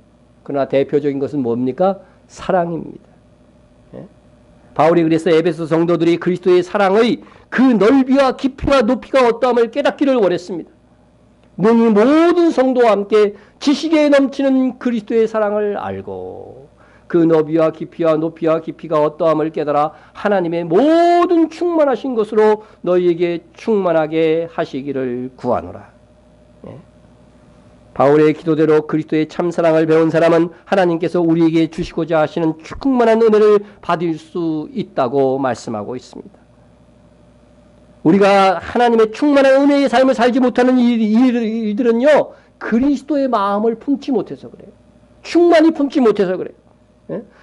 그러나 대표적인 것은 뭡니까? 사랑입니다. 바울이 그래서 에베소 성도들이 그리스도의 사랑의 그 넓이와 깊이와 높이가 어떠함을 깨닫기를 원했습니다. 능히 모든 성도와 함께 지식에 넘치는 그리스도의 사랑을 알고 그 너비와 깊이와 높이와 깊이가 어떠함을 깨달아 하나님의 모든 충만하신 것으로 너희에게 충만하게 하시기를 구하노라. 바울의 기도대로 그리스도의 참사랑을 배운 사람은 하나님께서 우리에게 주시고자 하시는 충만한 은혜를 받을 수 있다고 말씀하고 있습니다. 우리가 하나님의 충만한 은혜의 삶을 살지 못하는 이들은요, 그리스도의 마음을 품지 못해서 그래요. 충만히 품지 못해서 그래요.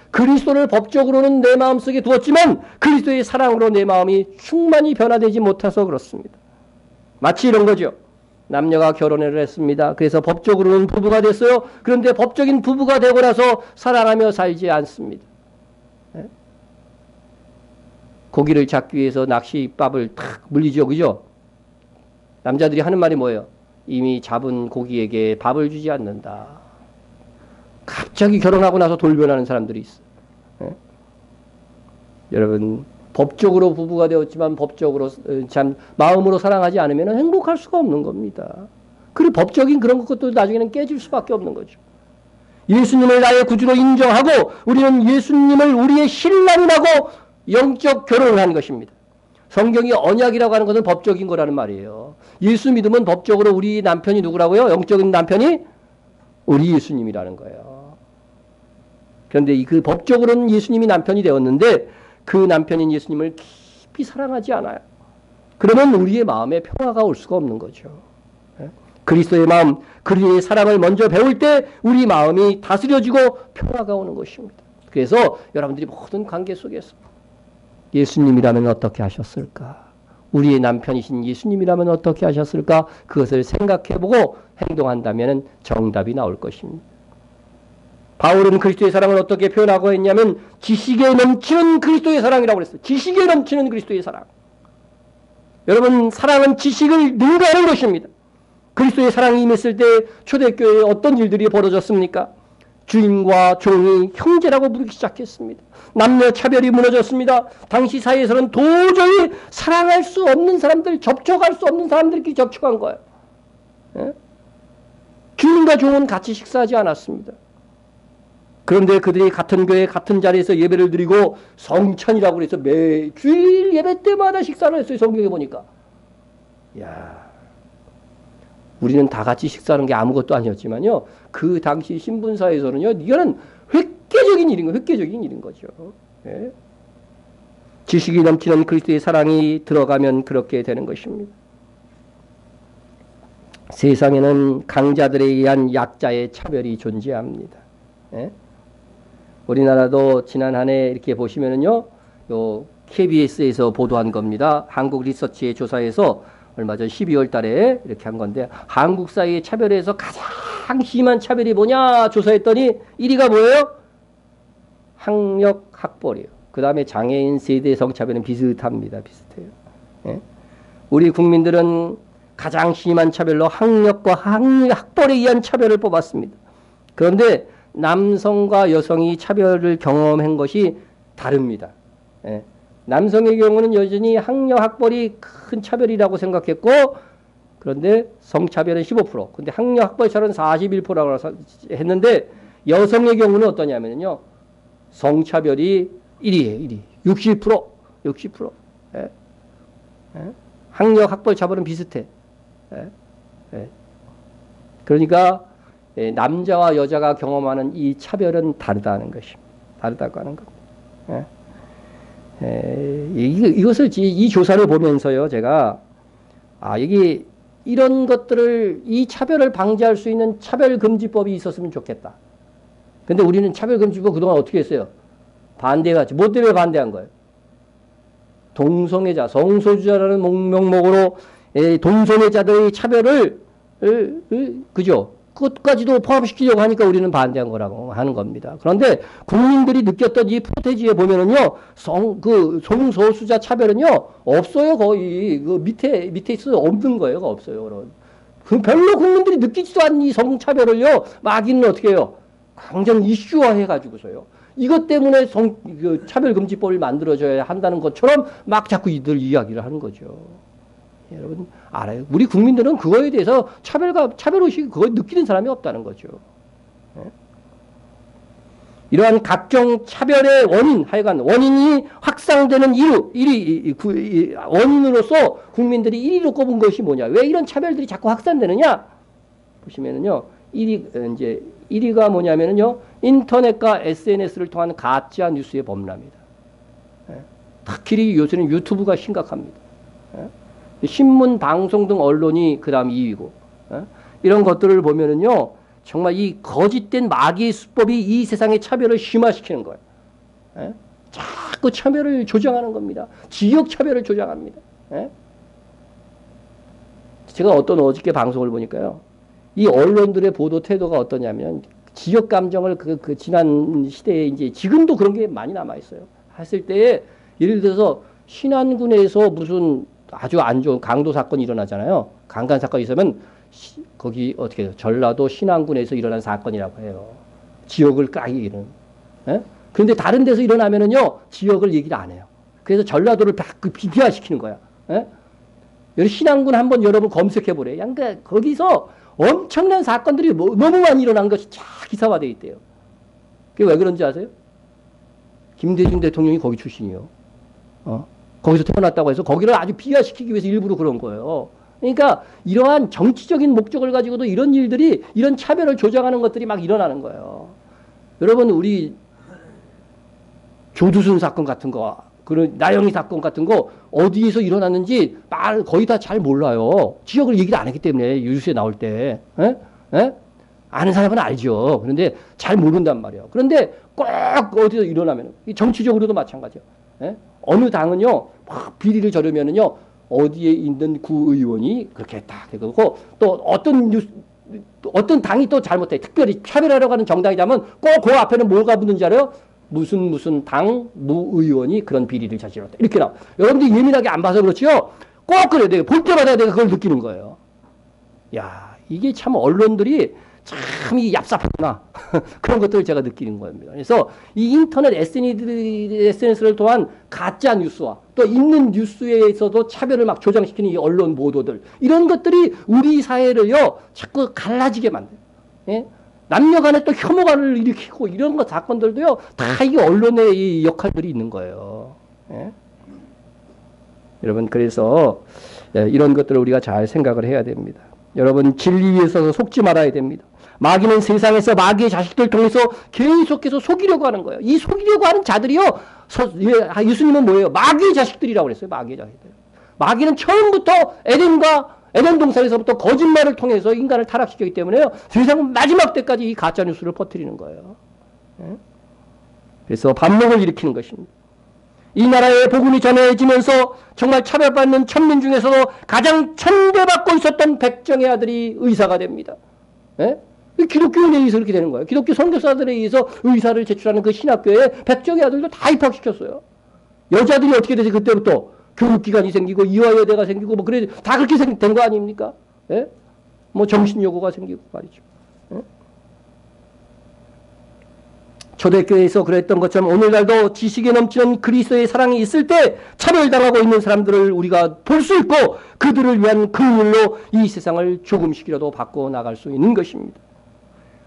그리스도를 법적으로는 내 마음속에 두었지만 그리스도의 사랑으로 내 마음이 충만히 변화되지 못해서 그렇습니다. 마치 이런 거죠. 남녀가 결혼을 했습니다. 그래서 법적으로는 부부가 됐어요. 그런데 법적인 부부가 되고 나서 사랑하며 살지 않습니다. 고기를 잡기 위해서 낚시밥을 탁 물리죠. 그죠? 남자들이 하는 말이 뭐예요? 이미 잡은 고기에게 밥을 주지 않는다. 갑자기 결혼하고 나서 돌변하는 사람들이 있어요. 여러분, 법적으로 부부가 되었지만 법적으로 참 마음으로 사랑하지 않으면 행복할 수가 없는 겁니다. 그리고 법적인 그런 것도 나중에는 깨질 수밖에 없는 거죠. 예수님을 나의 구주로 인정하고 우리는 예수님을 우리의 신랑이라고 영적 결혼을 한 것입니다. 성경이 언약이라고 하는 것은 법적인 거라는 말이에요. 예수 믿으면 법적으로 우리 남편이 누구라고요? 영적인 남편이 우리 예수님이라는 거예요. 그런데 그 법적으로는 예수님이 남편이 되었는데 그 남편인 예수님을 깊이 사랑하지 않아요. 그러면 우리의 마음에 평화가 올 수가 없는 거죠. 그리스도의 마음, 그리스도의 사랑을 먼저 배울 때 우리 마음이 다스려지고 평화가 오는 것입니다. 그래서 여러분들이 모든 관계 속에서 예수님이라면 어떻게 하셨을까? 우리의 남편이신 예수님이라면 어떻게 하셨을까? 그것을 생각해보고 행동한다면 정답이 나올 것입니다. 바울은 그리스도의 사랑을 어떻게 표현하고 했냐면 지식에 넘치는 그리스도의 사랑이라고 그랬어요. 지식에 넘치는 그리스도의 사랑. 여러분, 사랑은 지식을 능가하는 것입니다. 그리스도의 사랑이 임했을 때 초대교회에 어떤 일들이 벌어졌습니까? 주인과 종이 형제라고 부르기 시작했습니다. 남녀 차별이 무너졌습니다. 당시 사회에서는 도저히 사랑할 수 없는 사람들, 접촉할 수 없는 사람들끼리 접촉한 거예요. 예? 주인과 종은 같이 식사하지 않았습니다. 그런데 그들이 같은 교회 같은 자리에서 예배를 드리고 성찬이라고 그래서 매 주일 예배 때마다 식사를 했어요. 성경에 보니까. 야, 우리는 다 같이 식사하는 게 아무것도 아니었지만요. 그 당시 신분사에서는요. 이거는 획기적인 일인 거예요. 획기적인 일인 거죠. 예? 지식이 넘치는 그리스도의 사랑이 들어가면 그렇게 되는 것입니다. 세상에는 강자들에 의한 약자의 차별이 존재합니다. 예? 우리나라도 지난 한 해 이렇게 보시면은요, 요 KBS에서 보도한 겁니다. 한국 리서치의 조사에서 얼마 전 12월 달에 이렇게 한 건데, 한국 사회의 차별에서 가장 심한 차별이 뭐냐 조사했더니 1위가 뭐예요? 학력 학벌이에요. 그 다음에 장애인 세대 성차별은 비슷합니다. 비슷해요. 예? 우리 국민들은 가장 심한 차별로 학력과 학벌에 의한 차별을 뽑았습니다. 그런데 남성과 여성이 차별을 경험한 것이 다릅니다. 예. 남성의 경우는 여전히 학력 학벌이 큰 차별이라고 생각했고, 그런데 성차별은 15%, 근데 학력 학벌 차별은 41%라고 했는데, 여성의 경우는 어떠냐면요, 성차별이 1위예요. 1위. 60%. 60%. 예. 예. 학력 학벌 차별은 비슷해. 예. 예. 그러니까 남자와 여자가 경험하는 이 차별은 다르다는 것입니다. 다르다고 하는 겁니다. 이것을 이 조사를 보면서요, 제가 여기 이런 것들을 이 차별을 방지할 수 있는 차별금지법이 있었으면 좋겠다. 근데 우리는 차별금지법 그동안 어떻게 했어요? 반대해갔지. 뭐 때문에 반대한 거예요? 동성애자, 성소수자라는 명목으로 동성애자들의 차별을 그죠? 끝까지도 포함시키려고 하니까 우리는 반대한 거라고 하는 겁니다. 그런데 국민들이 느꼈던 이 프로테지에 보면은요, 성소수자 차별은요, 없어요, 거의. 그 밑에 있어서 없는 거예요, 없어요. 그런. 별로 국민들이 느끼지도 않는 이 성차별을요, 마귀는 어떻게 해요? 강정 이슈화 해가지고서요. 이것 때문에 차별금지법을 만들어줘야 한다는 것처럼 막 자꾸 이들 이야기를 하는 거죠. 여러분 알아요? 우리 국민들은 그거에 대해서 차별의식 그걸 느끼는 사람이 없다는 거죠. 이러한 각종 차별의 원인, 하여간 원인이 확산되는 원인으로서 국민들이 1위로 꼽은 것이 뭐냐? 왜 이런 차별들이 자꾸 확산되느냐? 보시면은요, 1위가 뭐냐면은요, 인터넷과 SNS를 통한 가짜 뉴스의 범람이다. 특히 요새는 유튜브가 심각합니다. 신문, 방송 등 언론이 그 다음 2위고, 이런 것들을 보면은요, 정말 이 거짓된 마귀의 수법이 이 세상의 차별을 심화시키는 거예요. 자꾸 차별을 조장하는 겁니다. 지역 차별을 조장합니다. 제가 어저께 방송을 보니까요, 이 언론들의 보도 태도가 어떠냐면, 지역 감정을 지난 시대에 이제 지금도 그런 게 많이 남아있어요. 했을 때에, 예를 들어서 신안군에서 무슨 아주 안 좋은 강도 사건이 일어나잖아요. 강간 사건이 있으면 거기 어떻게 해요? 전라도 신안군에서 일어난 사건이라고 해요. 지역을 까기는. 그런데 다른 데서 일어나면은요, 지역을 얘기를 안 해요. 그래서 전라도를 비하시키는 거야. 여기 신안군 한번 여러분 검색해 보래요. 그러니까 거기서 엄청난 사건들이 너무 많이 일어난 것이 쫙 기사화되어 있대요. 그게 왜 그런지 아세요? 김대중 대통령이 거기 출신이요. 거기서 태어났다고 해서 거기를 아주 비하시키기 위해서 일부러 그런 거예요. 그러니까 이러한 정치적인 목적을 가지고도 이런 일들이, 이런 차별을 조장하는 것들이 막 일어나는 거예요. 여러분, 우리 조두순 사건 같은 거, 그런 나영희 사건 같은 거 어디에서 일어났는지 거의 다 잘 몰라요. 지역을 얘기를 안 했기 때문에, 뉴스에 나올 때. 아는 사람은 알죠. 그런데 잘 모른단 말이에요. 그런데 꼭 어디서 일어나면, 정치적으로도 마찬가지예요. 어느 당은요, 막 비리를 저르면은요, 어디에 있는 구의원이 그렇게 했다. 그리고 또 어떤 당이 또 잘못해. 특별히 차별하려고 하는 정당이라면 꼭 그 앞에는 뭐가 붙는지 알아요? 무슨 당 무의원이 그런 비리를 저질렀다. 이렇게 나와. 여러분들이 예민하게 안 봐서 그렇지요. 꼭 그래야 돼요. 볼 때마다 내가 그걸 느끼는 거예요. 야, 이게 참 언론들이 참 이 얍삽하구나. 그런 것들을 제가 느끼는 겁니다. 그래서 이 인터넷 SNS를 통한 가짜 뉴스와 또 있는 뉴스에서도 차별을 막 조장시키는 이 언론 보도들, 이런 것들이 우리 사회를요 자꾸 갈라지게 만들어요. 예? 남녀 간에 또 혐오감을 일으키고 이런 거 사건들도요 다 이게 언론의 이 역할들이 있는 거예요. 예? 여러분, 그래서 이런 것들을 우리가 잘 생각을 해야 됩니다. 여러분, 진리에 있어서 속지 말아야 됩니다. 마귀는 세상에서 마귀의 자식들을 통해서 계속해서 속이려고 하는 거예요. 이 속이려고 하는 자들이요, 예수님은 뭐예요? 마귀의 자식들이라고 그랬어요. 마귀의 자식들. 마귀는 처음부터 에덴 동산에서부터 거짓말을 통해서 인간을 타락시켰기 때문에요, 세상 마지막 때까지 이 가짜 뉴스를 퍼뜨리는 거예요. 그래서 반목을 일으키는 것입니다. 이 나라에 복음이 전해지면서 정말 차별받는 천민 중에서도 가장 천대받고 있었던 백정의 아들이 의사가 됩니다. 예? 기독교인에 의해서 그렇게 되는 거예요. 기독교 선교사들에 의해서 의사를 제출하는 그 신학교에 백정의 아들도 다 입학시켰어요. 여자들이 어떻게 되지? 그때부터 교육기관이 생기고 이화여대가 생기고 뭐 그래 다 그렇게 된 거 아닙니까? 예? 뭐 정신여고가 생기고 말이죠. 예? 초대교회에서 그랬던 것처럼 오늘날도 지식에 넘치는 그리스도의 사랑이 있을 때 차별당하고 있는 사람들을 우리가 볼 수 있고 그들을 위한 긍휼로 이 세상을 조금씩이라도 바꿔 나갈 수 있는 것입니다.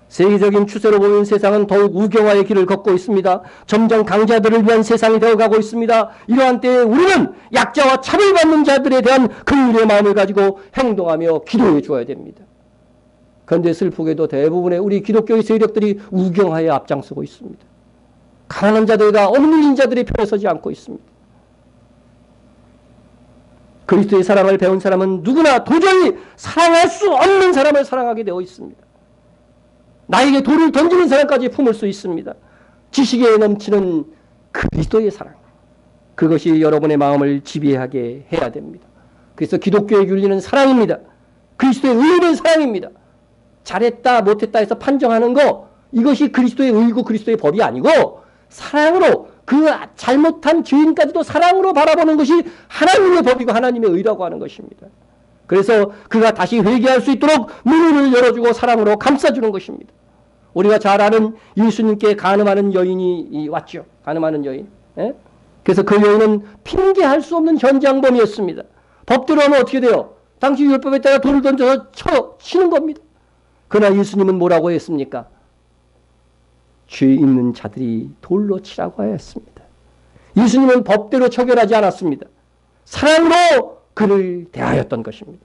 세계적인 추세로 보면 세상은 더욱 우경화의 길을 걷고 있습니다. 점점 강자들을 위한 세상이 되어가고 있습니다. 이러한 때에 우리는 약자와 차별받는 자들에 대한 긍휼의 마음을 가지고 행동하며 기도해 줘야 됩니다. 그런데 슬프게도 대부분의 우리 기독교의 세력들이 우경화에 앞장서고 있습니다. 가난한 자들과 억눌린 자들의 편에 서지 않고 있습니다. 그리스도의 사랑을 배운 사람은 누구나 도저히 사랑할 수 없는 사람을 사랑하게 되어 있습니다. 나에게 돌을 던지는 사람까지 품을 수 있습니다. 지식에 넘치는 그리스도의 사랑, 그것이 여러분의 마음을 지배하게 해야 됩니다. 그래서 기독교의 윤리는 사랑입니다. 그리스도의 의는 사랑입니다. 잘했다 못했다 해서 판정하는 거, 이것이 그리스도의 의고 그리스도의 법이 아니고 사랑으로, 그 잘못한 죄인까지도 사랑으로 바라보는 것이 하나님의 법이고 하나님의 의라고 하는 것입니다. 그래서 그가 다시 회개할 수 있도록 문을 열어주고 사랑으로 감싸주는 것입니다. 우리가 잘 아는 예수님께 간음하는 여인이 왔죠. 간음하는 여인. 예? 그래서 그 여인은 핑계할 수 없는 현장범이었습니다. 법대로 하면 어떻게 돼요? 당시 율법에 따라 돌을 던져서 치는 겁니다. 그러나 예수님은 뭐라고 했습니까? 죄 있는 자들이 돌로 치라고 하였습니다. 예수님은 법대로 처결하지 않았습니다. 사랑으로 그를 대하였던 것입니다.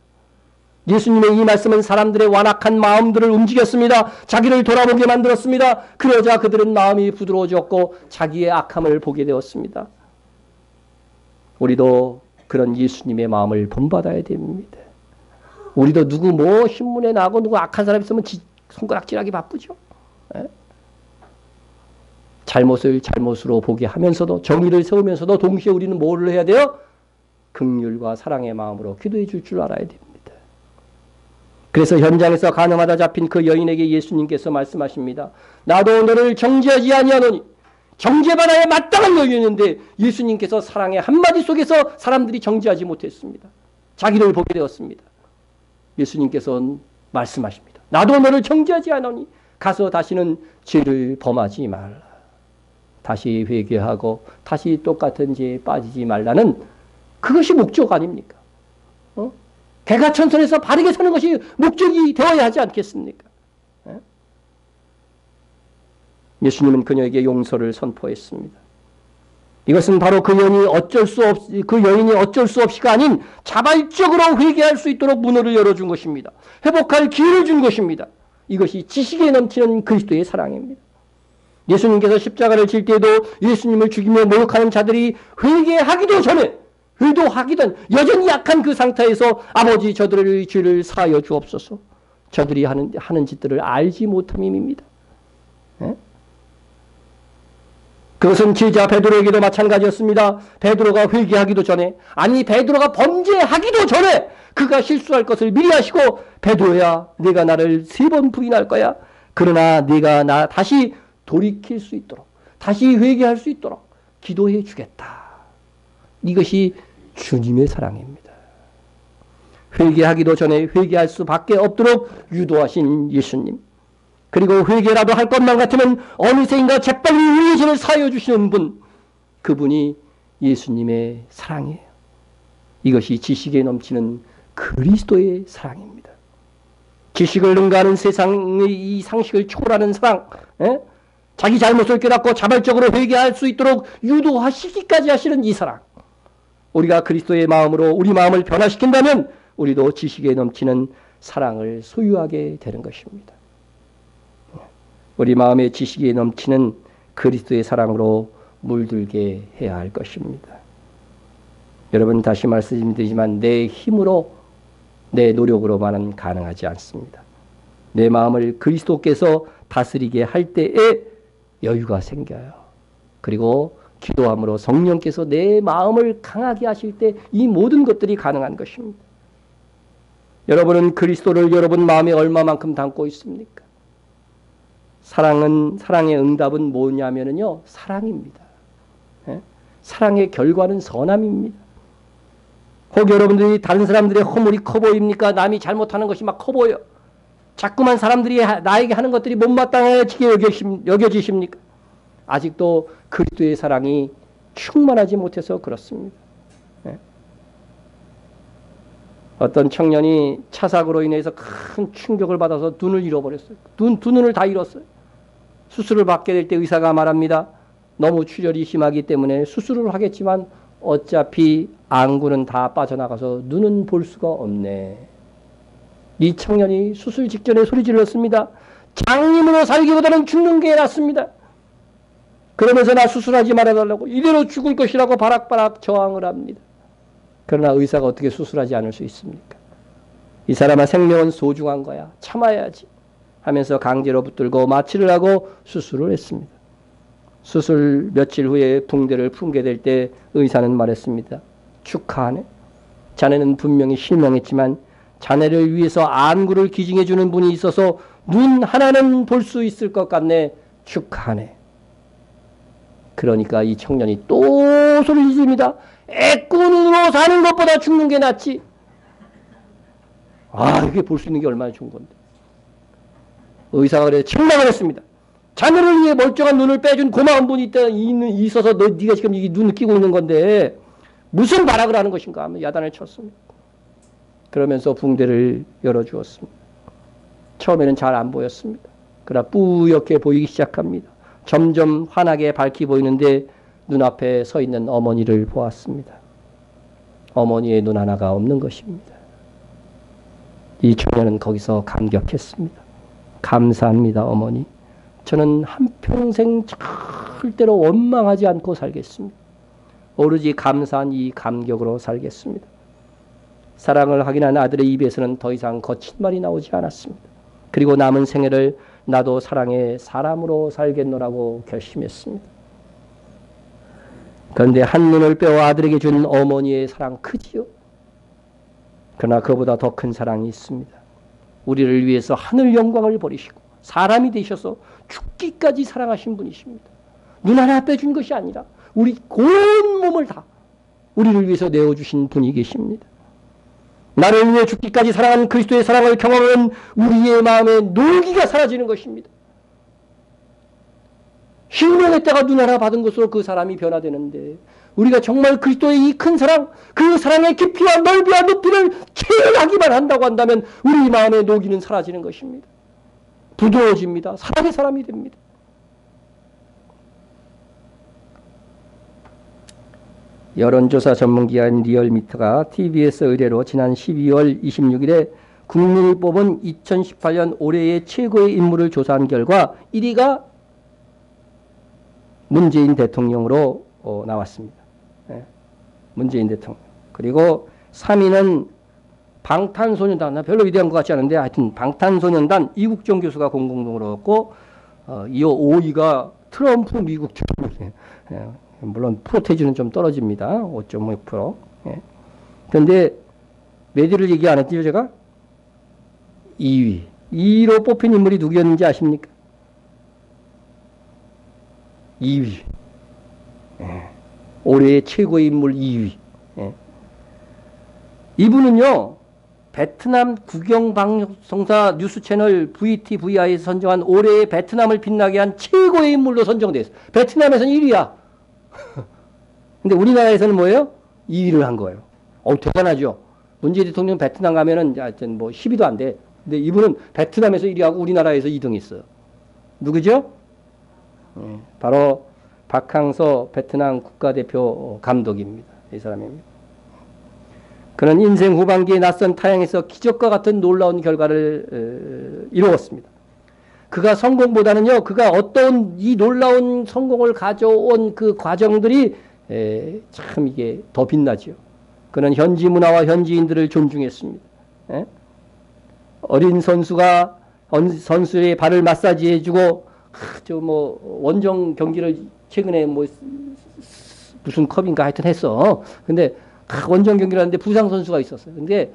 예수님의 이 말씀은 사람들의 완악한 마음들을 움직였습니다. 자기를 돌아보게 만들었습니다. 그러자 그들은 마음이 부드러워졌고 자기의 악함을 보게 되었습니다. 우리도 그런 예수님의 마음을 본받아야 됩니다. 우리도 누구 뭐 신문에 나고 누구 악한 사람 있으면 손가락질하기 바쁘죠. 에? 잘못을 잘못으로 보게 하면서도 정의를 세우면서도 동시에 우리는 뭐를 해야 돼요? 긍휼과 사랑의 마음으로 기도해 줄 줄 알아야 됩니다. 그래서 현장에서 간음하다 잡힌 그 여인에게 예수님께서 말씀하십니다. 나도 너를 정죄하지 아니하노니. 정죄받아야 마땅한 여인인데 예수님께서 사랑의 한마디 속에서 사람들이 정죄하지 못했습니다. 자기를 보게 되었습니다. 예수님께서는 말씀하십니다. 나도 너를 정죄하지 않으니 가서 다시는 죄를 범하지 말라. 다시 회개하고 다시 똑같은 죄에 빠지지 말라는 그것이 목적 아닙니까? 개가천선에서 바르게 사는 것이 목적이 되어야 하지 않겠습니까? 예수님은 그녀에게 용서를 선포했습니다. 이것은 바로 그 여인이 어쩔 수 없이가 아닌 자발적으로 회개할 수 있도록 문을 열어준 것입니다. 회복할 기회를 준 것입니다. 이것이 지식에 넘치는 그리스도의 사랑입니다. 예수님께서 십자가를 질 때에도 예수님을 죽이며 모욕하는 자들이 회개하기도 전에 의도하기든 여전히 약한 그 상태에서 아버지 저들의 죄를 사하여 주옵소서. 저들이 하는 짓들을 알지 못함임입니다. 예? 그것은 제자 베드로에게도 마찬가지였습니다. 베드로가 회개하기도 전에, 아니 베드로가 범죄하기도 전에 그가 실수할 것을 미리 하시고, 베드로야 네가 나를 3번 부인할 거야. 그러나 네가 나 다시 돌이킬 수 있도록, 다시 회개할 수 있도록 기도해 주겠다. 이것이 주님의 사랑입니다. 회개하기도 전에 회개할 수밖에 없도록 유도하신 예수님. 그리고 회개라도 할 것만 같으면 어느새인가 재빨리 우리의 죄를 사하여 주시는 분, 그분이 예수님의 사랑이에요. 이것이 지식에 넘치는 그리스도의 사랑입니다. 지식을 능가하는 세상의 이 상식을 초월하는 사랑, 자기 잘못을 깨닫고 자발적으로 회개할 수 있도록 유도하시기까지 하시는 이 사랑. 우리가 그리스도의 마음으로 우리 마음을 변화시킨다면 우리도 지식에 넘치는 사랑을 소유하게 되는 것입니다. 우리 마음의 지식에 넘치는 그리스도의 사랑으로 물들게 해야 할 것입니다. 여러분, 다시 말씀드리지만 내 힘으로, 내 노력으로만은 가능하지 않습니다. 내 마음을 그리스도께서 다스리게 할 때에 여유가 생겨요. 그리고 기도함으로 성령께서 내 마음을 강하게 하실 때 이 모든 것들이 가능한 것입니다. 여러분은 그리스도를 여러분 마음에 얼마만큼 담고 있습니까? 사랑의 응답은 뭐냐면요, 사랑입니다. 사랑의 결과는 선함입니다. 혹 여러분들이 다른 사람들의 허물이 커 보입니까? 남이 잘못하는 것이 막 커 보여. 자꾸만 사람들이 나에게 하는 것들이 못마땅하게 여겨지십니까? 아직도 그리스도의 사랑이 충만하지 못해서 그렇습니다. 어떤 청년이 차 사고로 인해서 큰 충격을 받아서 눈을 잃어버렸어요. 두 눈을 다 잃었어요. 수술을 받게 될 때 의사가 말합니다. 너무 출혈이 심하기 때문에 수술을 하겠지만 어차피 안구는 다 빠져나가서 눈은 볼 수가 없네. 이 청년이 수술 직전에 소리 질렀습니다. 장님으로 살기보다는 죽는 게 낫습니다. 그러면서 나 수술하지 말아달라고, 이대로 죽을 것이라고 바락바락 저항을 합니다. 그러나 의사가 어떻게 수술하지 않을 수 있습니까? 이 사람아, 생명은 소중한 거야. 참아야지 하면서 강제로 붙들고 마취를 하고 수술을 했습니다. 수술 며칠 후에 붕대를 품게 될 때 의사는 말했습니다. 축하하네. 자네는 분명히 실명했지만 자네를 위해서 안구를 기증해 주는 분이 있어서 눈 하나는 볼 수 있을 것 같네. 축하하네. 그러니까 이 청년이 또 소리를 지릅니다. 애꾸눈으로 사는 것보다 죽는 게 낫지. 이게 볼 수 있는 게 얼마나 좋은 건데. 의사가 그래 책망을 했습니다. 자네를 위해 멀쩡한 눈을 빼준 고마운 분이 있어서 네가 지금 이 눈을 끼고 있는 건데 무슨 발악을 하는 것인가 하면 야단을 쳤습니다. 그러면서 붕대를 열어주었습니다. 처음에는 잘 안 보였습니다. 그러나 뿌옇게 보이기 시작합니다. 점점 환하게 밝히 보이는데 눈앞에 서 있는 어머니를 보았습니다. 어머니의 눈 하나가 없는 것입니다. 이 청년은 거기서 감격했습니다. 감사합니다, 어머니. 저는 한평생 절대로 원망하지 않고 살겠습니다. 오로지 감사한 이 감격으로 살겠습니다. 사랑을 확인한 아들의 입에서는 더 이상 거친 말이 나오지 않았습니다. 그리고 남은 생애를 나도 사랑의 사람으로 살겠노라고 결심했습니다. 그런데 한눈을 빼어 아들에게 준 어머니의 사랑 크지요? 그러나 그보다 더 큰 사랑이 있습니다. 우리를 위해서 하늘 영광을 버리시고 사람이 되셔서 죽기까지 사랑하신 분이십니다. 눈 하나 빼준 것이 아니라 우리 온 몸을 다 우리를 위해서 내어주신 분이 계십니다. 나를 위해 죽기까지 사랑한 그리스도의 사랑을 경험하면 우리의 마음에 놀기가 사라지는 것입니다. 실명했다가 눈 하나 받은 것으로 그 사람이 변화되는데 우리가 정말 그리스도의 이 큰 사랑, 그 사랑의 깊이와 넓이와 높이를 체험하기만 한다고 한다면 우리 마음의 노기는 사라지는 것입니다. 부드러워집니다. 사랑의 사람이 됩니다. 여론조사 전문기관 리얼미터가 TBS 의뢰로 지난 12월 26일에 국민이 뽑은 2018년 올해의 최고의 인물을 조사한 결과 1위가 문재인 대통령으로 나왔습니다. 문재인 대통령. 그리고 3위는 방탄소년단. 나 별로 위대한 것 같지 않은데 하여튼 방탄소년단 이국정 교수가 공공동으로 얻고 5위가 트럼프 미국 대통령. 예, 물론 프로테이지는 좀 떨어집니다. 5.5%. 예. 그런데 메디를 얘기 안 했죠, 제가? 2위. 2위로 뽑힌 인물이 누구였는지 아십니까? 2위. 예. 올해의 최고의 인물 2위. 예. 이분은요, 베트남 국영방송사 뉴스 채널 VTVI에서 선정한 올해의 베트남을 빛나게 한 최고의 인물로 선정됐어요. 베트남에서는 1위야. 근데 우리나라에서는 뭐예요? 2위를 한 거예요. 대단하죠. 문재인 대통령 베트남 가면은 하여튼 뭐 10위도 안 돼. 근데 이분은 베트남에서 1위하고 우리나라에서 2등 했어요. 누구죠? 바로 박항서 베트남 국가대표 감독입니다. 이 사람입니다. 그는 인생 후반기에 낯선 타향에서 기적과 같은 놀라운 결과를 이루었습니다. 그가 성공보다는요, 그가 어떤 이 놀라운 성공을 가져온 그 과정들이 참 이게 더 빛나죠. 그는 현지 문화와 현지인들을 존중했습니다. 어린 선수가 선수의 발을 마사지해주고 원정 경기를 최근에 무슨 컵인가 하여튼 했어. 근데 원정 경기를 하는데 부상 선수가 있었어요. 근데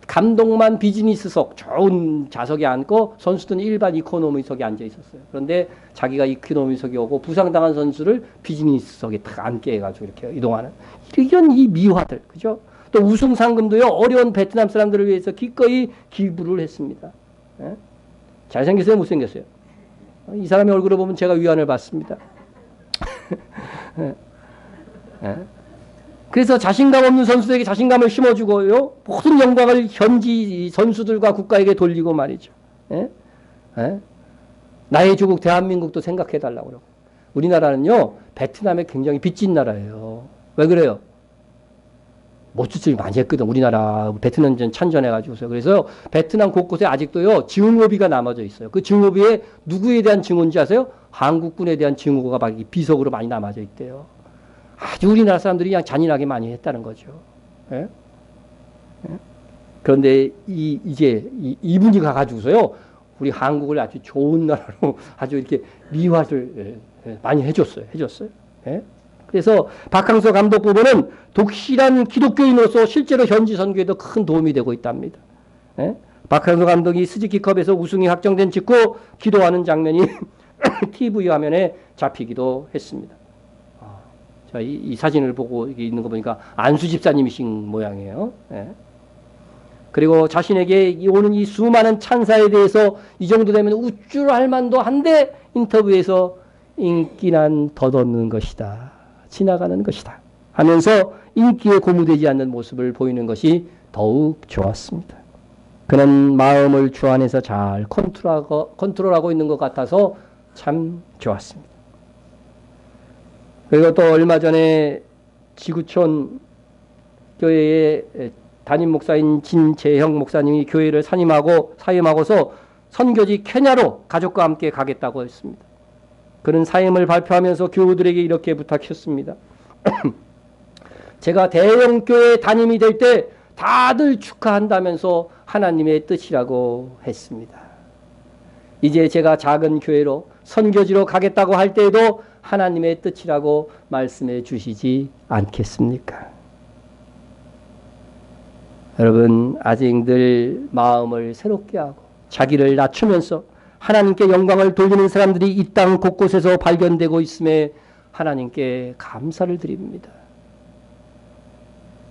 감독만 비즈니스석 좋은 좌석에 앉고 선수들은 일반 이코노미석에 앉아 있었어요. 그런데 자기가 이코노미석에 오고 부상당한 선수를 비즈니스석에 딱 앉게 해가지고 이렇게 이동하는 이런 이 미화들, 그죠? 또 우승 상금도요, 어려운 베트남 사람들을 위해서 기꺼이 기부를 했습니다. 예? 잘생겼어요, 못생겼어요? 이 사람의 얼굴을 보면 제가 위안을 받습니다. 예? 그래서 자신감 없는 선수들에게 자신감을 심어주고요, 모든 영광을 현지 선수들과 국가에게 돌리고 말이죠. 예? 예? 나의 조국 대한민국도 생각해달라고 그러고. 우리나라는요, 베트남에 굉장히 빚진 나라예요. 왜 그래요? 모추증이 많이 했거든. 우리나라 베트남전 참전해가지고서. 그래서 베트남 곳곳에 아직도요, 증오비가 남아져 있어요. 그 증오비에 누구에 대한 증오인지 아세요? 한국군에 대한 증오가 막 비석으로 많이 남아져 있대요. 아주 우리나라 사람들이 그냥 잔인하게 많이 했다는 거죠. 예? 예? 그런데 이제 이분이 가가지고서요, 우리 한국을 아주 좋은 나라로 아주 이렇게 미화를 많이 해줬어요. 예? 그래서 박항서 감독 부부는 독실한 기독교인으로서 실제로 현지 선교에도 큰 도움이 되고 있답니다. 예? 박항서 감독이 스즈키컵에서 우승이 확정된 직후 기도하는 장면이 TV 화면에 잡히기도 했습니다. 이 사진을 보고 있는 거 보니까 안수 집사님이신 모양이에요. 예. 그리고 자신에게 오는 이 수많은 찬사에 대해서 이 정도 되면 우쭐할 만도 한데 인터뷰에서 인기난 덧없는 것이다. 지나가는 것이다. 하면서 인기에 고무되지 않는 모습을 보이는 것이 더욱 좋았습니다. 그는 마음을 주 안에서 잘 컨트롤하고 있는 것 같아서 참 좋았습니다. 그리고 또 얼마 전에 지구촌 교회의 담임 목사인 진재형 목사님이 교회를 사임하고서 선교지 케냐로 가족과 함께 가겠다고 했습니다. 그는 사임을 발표하면서 교우들에게 이렇게 부탁했습니다. 제가 대형 교회 담임이 될 때 다들 축하한다면서 하나님의 뜻이라고 했습니다. 이제 제가 작은 교회로 선교지로 가겠다고 할 때에도 하나님의 뜻이라고 말씀해 주시지 않겠습니까? 여러분, 아직 늘 마음을 새롭게 하고 자기를 낮추면서 하나님께 영광을 돌리는 사람들이 이 땅 곳곳에서 발견되고 있음에 하나님께 감사를 드립니다.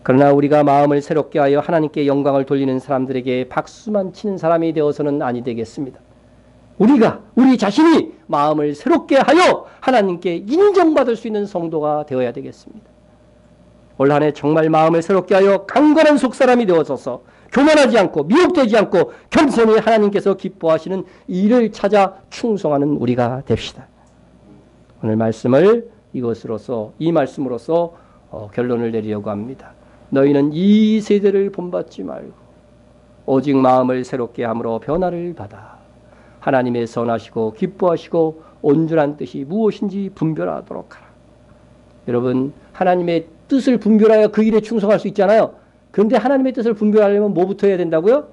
그러나 우리가 마음을 새롭게 하여 하나님께 영광을 돌리는 사람들에게 박수만 치는 사람이 되어서는 아니 되겠습니다. 우리 자신이 마음을 새롭게 하여 하나님께 인정받을 수 있는 성도가 되어야 되겠습니다. 올 한 해 정말 마음을 새롭게 하여 강건한 속사람이 되어서서 교만하지 않고 미혹되지 않고 겸손히 하나님께서 기뻐하시는 일을 찾아 충성하는 우리가 됩시다. 오늘 말씀을 이 말씀으로서 결론을 내리려고 합니다. 너희는 이 세대를 본받지 말고 오직 마음을 새롭게 함으로 변화를 받아 하나님의 선하시고 기뻐하시고 온전한 뜻이 무엇인지 분별하도록 하라. 여러분, 하나님의 뜻을 분별하여 그 일에 충성할 수 있잖아요. 그런데 하나님의 뜻을 분별하려면 뭐부터 해야 된다고요?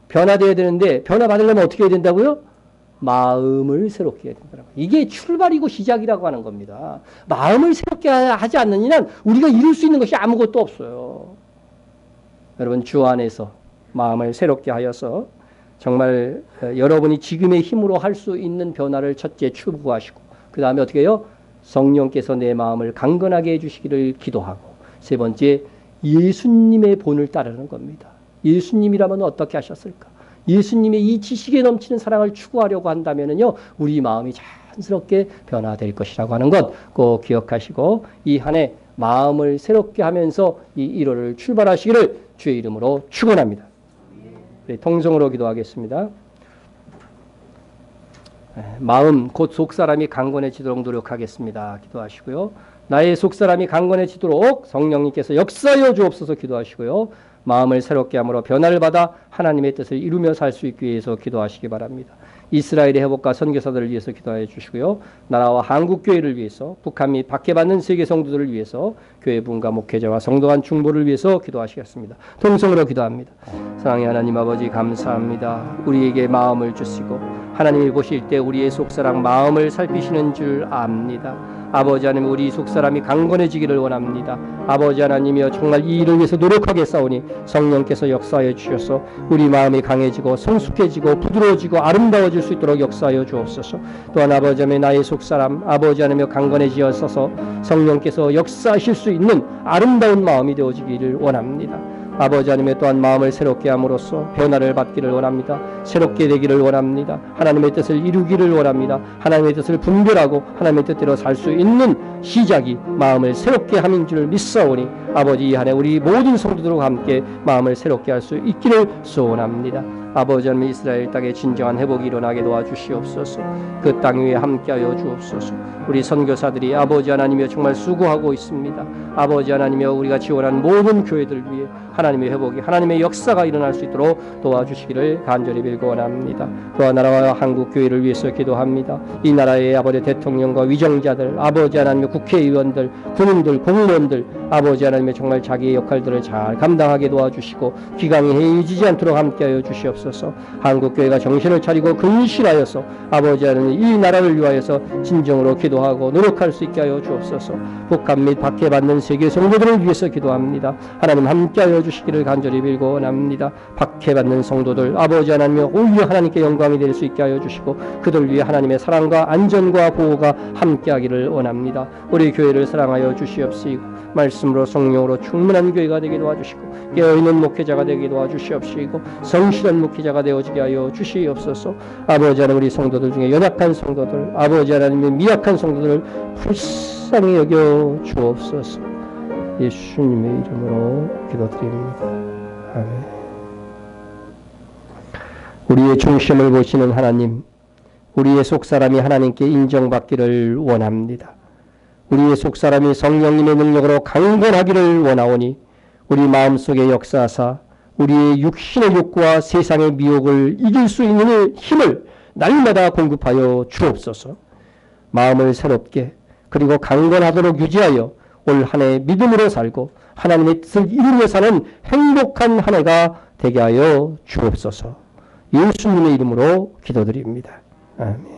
변화되어야 되는데 변화받으려면 어떻게 해야 된다고요? 마음을 새롭게 해야 된다는 거예요. 이게 출발이고 시작이라고 하는 겁니다. 마음을 새롭게 하지 않는 이는 우리가 이룰 수 있는 것이 아무것도 없어요. 여러분 주 안에서 마음을 새롭게 하여서 정말 여러분이 지금의 힘으로 할 수 있는 변화를 첫째 추구하시고 그 다음에 어떻게 해요? 성령께서 내 마음을 강건하게 해주시기를 기도하고 세 번째 예수님의 본을 따르는 겁니다. 예수님이라면 어떻게 하셨을까? 예수님의 이 지식에 넘치는 사랑을 추구하려고 한다면요, 우리 마음이 자연스럽게 변화될 것이라고 하는 것 꼭 기억하시고 이 한 해 마음을 새롭게 하면서 이 1월을 출발하시기를 주의 이름으로 축원합니다. 네, 통성으로 기도하겠습니다. 마음 곧 속사람이 강건해지도록 노력하겠습니다. 기도하시고요. 나의 속사람이 강건해지도록 성령님께서 역사하여 주옵소서 기도하시고요. 마음을 새롭게 함으로 변화를 받아 하나님의 뜻을 이루며 살 수 있기 위해서 기도하시기 바랍니다. 이스라엘의 회복과 선교사들을 위해서 기도해 주시고요. 나라와 한국교회를 위해서 북한 및 박해받는 세계 성도들을 위해서 교회 분과 목회자와 성도 간 중보를 위해서 기도하시겠습니다. 통성으로 기도합니다. 사랑의 하나님 아버지 감사합니다. 우리에게 마음을 주시고 하나님이 보실 때 우리의 속사람 마음을 살피시는 줄 압니다. 아버지 하나님 우리 속사람이 강건해지기를 원합니다. 아버지 하나님이여 정말 이 일을 위해서 노력하게 싸우니 성령께서 역사하여 주셔서 우리 마음이 강해지고 성숙해지고 부드러워지고 아름다워질 수 있도록 역사하여 주옵소서. 또한 아버지 하나님 나의 속사람 아버지 하나님이여 강건해지어서 성령께서 역사하실 수 있는 아름다운 마음이 되어지기를 원합니다. 아버지 하나님의 또한 마음을 새롭게 함으로써 변화를 받기를 원합니다. 새롭게 되기를 원합니다. 하나님의 뜻을 이루기를 원합니다. 하나님의 뜻을 분별하고 하나님의 뜻대로 살 수 있는 시작이 마음을 새롭게 함인 줄 믿사오니 아버지 이 한 해 우리 모든 성도들과 함께 마음을 새롭게 할 수 있기를 소원합니다. 아버지 하나님 이스라엘 땅에 진정한 회복이 일어나게 도와주시옵소서. 그 땅 위에 함께하여 주옵소서. 우리 선교사들이 아버지 하나님이여 정말 수고하고 있습니다. 아버지 하나님이여 우리가 지원한 모든 교회들 위해 하나님의 회복이 하나님의 역사가 일어날 수 있도록 도와주시기를 간절히 빌고 원합니다. 또한 나라와 한국 교회를 위해서 기도합니다. 이 나라의 아버지 대통령과 위정자들 아버지 하나님의 국회의원들 군인들 공무원들 아버지 하나님의 정말 자기의 역할들을 잘 감당하게 도와주시고 기강이 해이지지 않도록 함께하여 주시옵소서. 한국교회가 정신을 차리고 근실하여서 아버지 하나님 이 나라를 위하여서 진정으로 기도하고 노력할 수 있게 하여 주옵소서. 북한 및 박해받는 세계 성도들을 위해서 기도합니다. 하나님 함께하여 주시기를 간절히 빌고 원합니다. 박해받는 성도들 아버지 하나님의 오히려 하나님께 영광이 될 수 있게 하여 주시고 그들 위해 하나님의 사랑과 안전과 보호가 함께하기를 원합니다. 우리 교회를 사랑하여 주시옵시고 말씀으로 성령으로 충만한 교회가 되게 도와주시고 깨어있는 목회자가 되게 도와주시옵시고 성실한 목회자가 되어지게 하여 주시옵소서. 아버지 하나님 우리 성도들 중에 연약한 성도들 아버지 하나님의 미약한 성도들을 불쌍히 여겨 주옵소서. 예수님의 이름으로 기도드립니다. 아멘. 우리의 중심을 보시는 하나님 우리의 속사람이 하나님께 인정받기를 원합니다. 우리의 속사람이 성령님의 능력으로 강건하기를 원하오니 우리 마음속에 역사하사 우리의 육신의 욕구와 세상의 미혹을 이길 수 있는 힘을 날마다 공급하여 주옵소서. 마음을 새롭게 그리고 강건하도록 유지하여 올 한 해 믿음으로 살고 하나님의 뜻을 이루며 사는 행복한 한 해가 되게 하여 주옵소서. 예수님의 이름으로 기도드립니다. 아멘.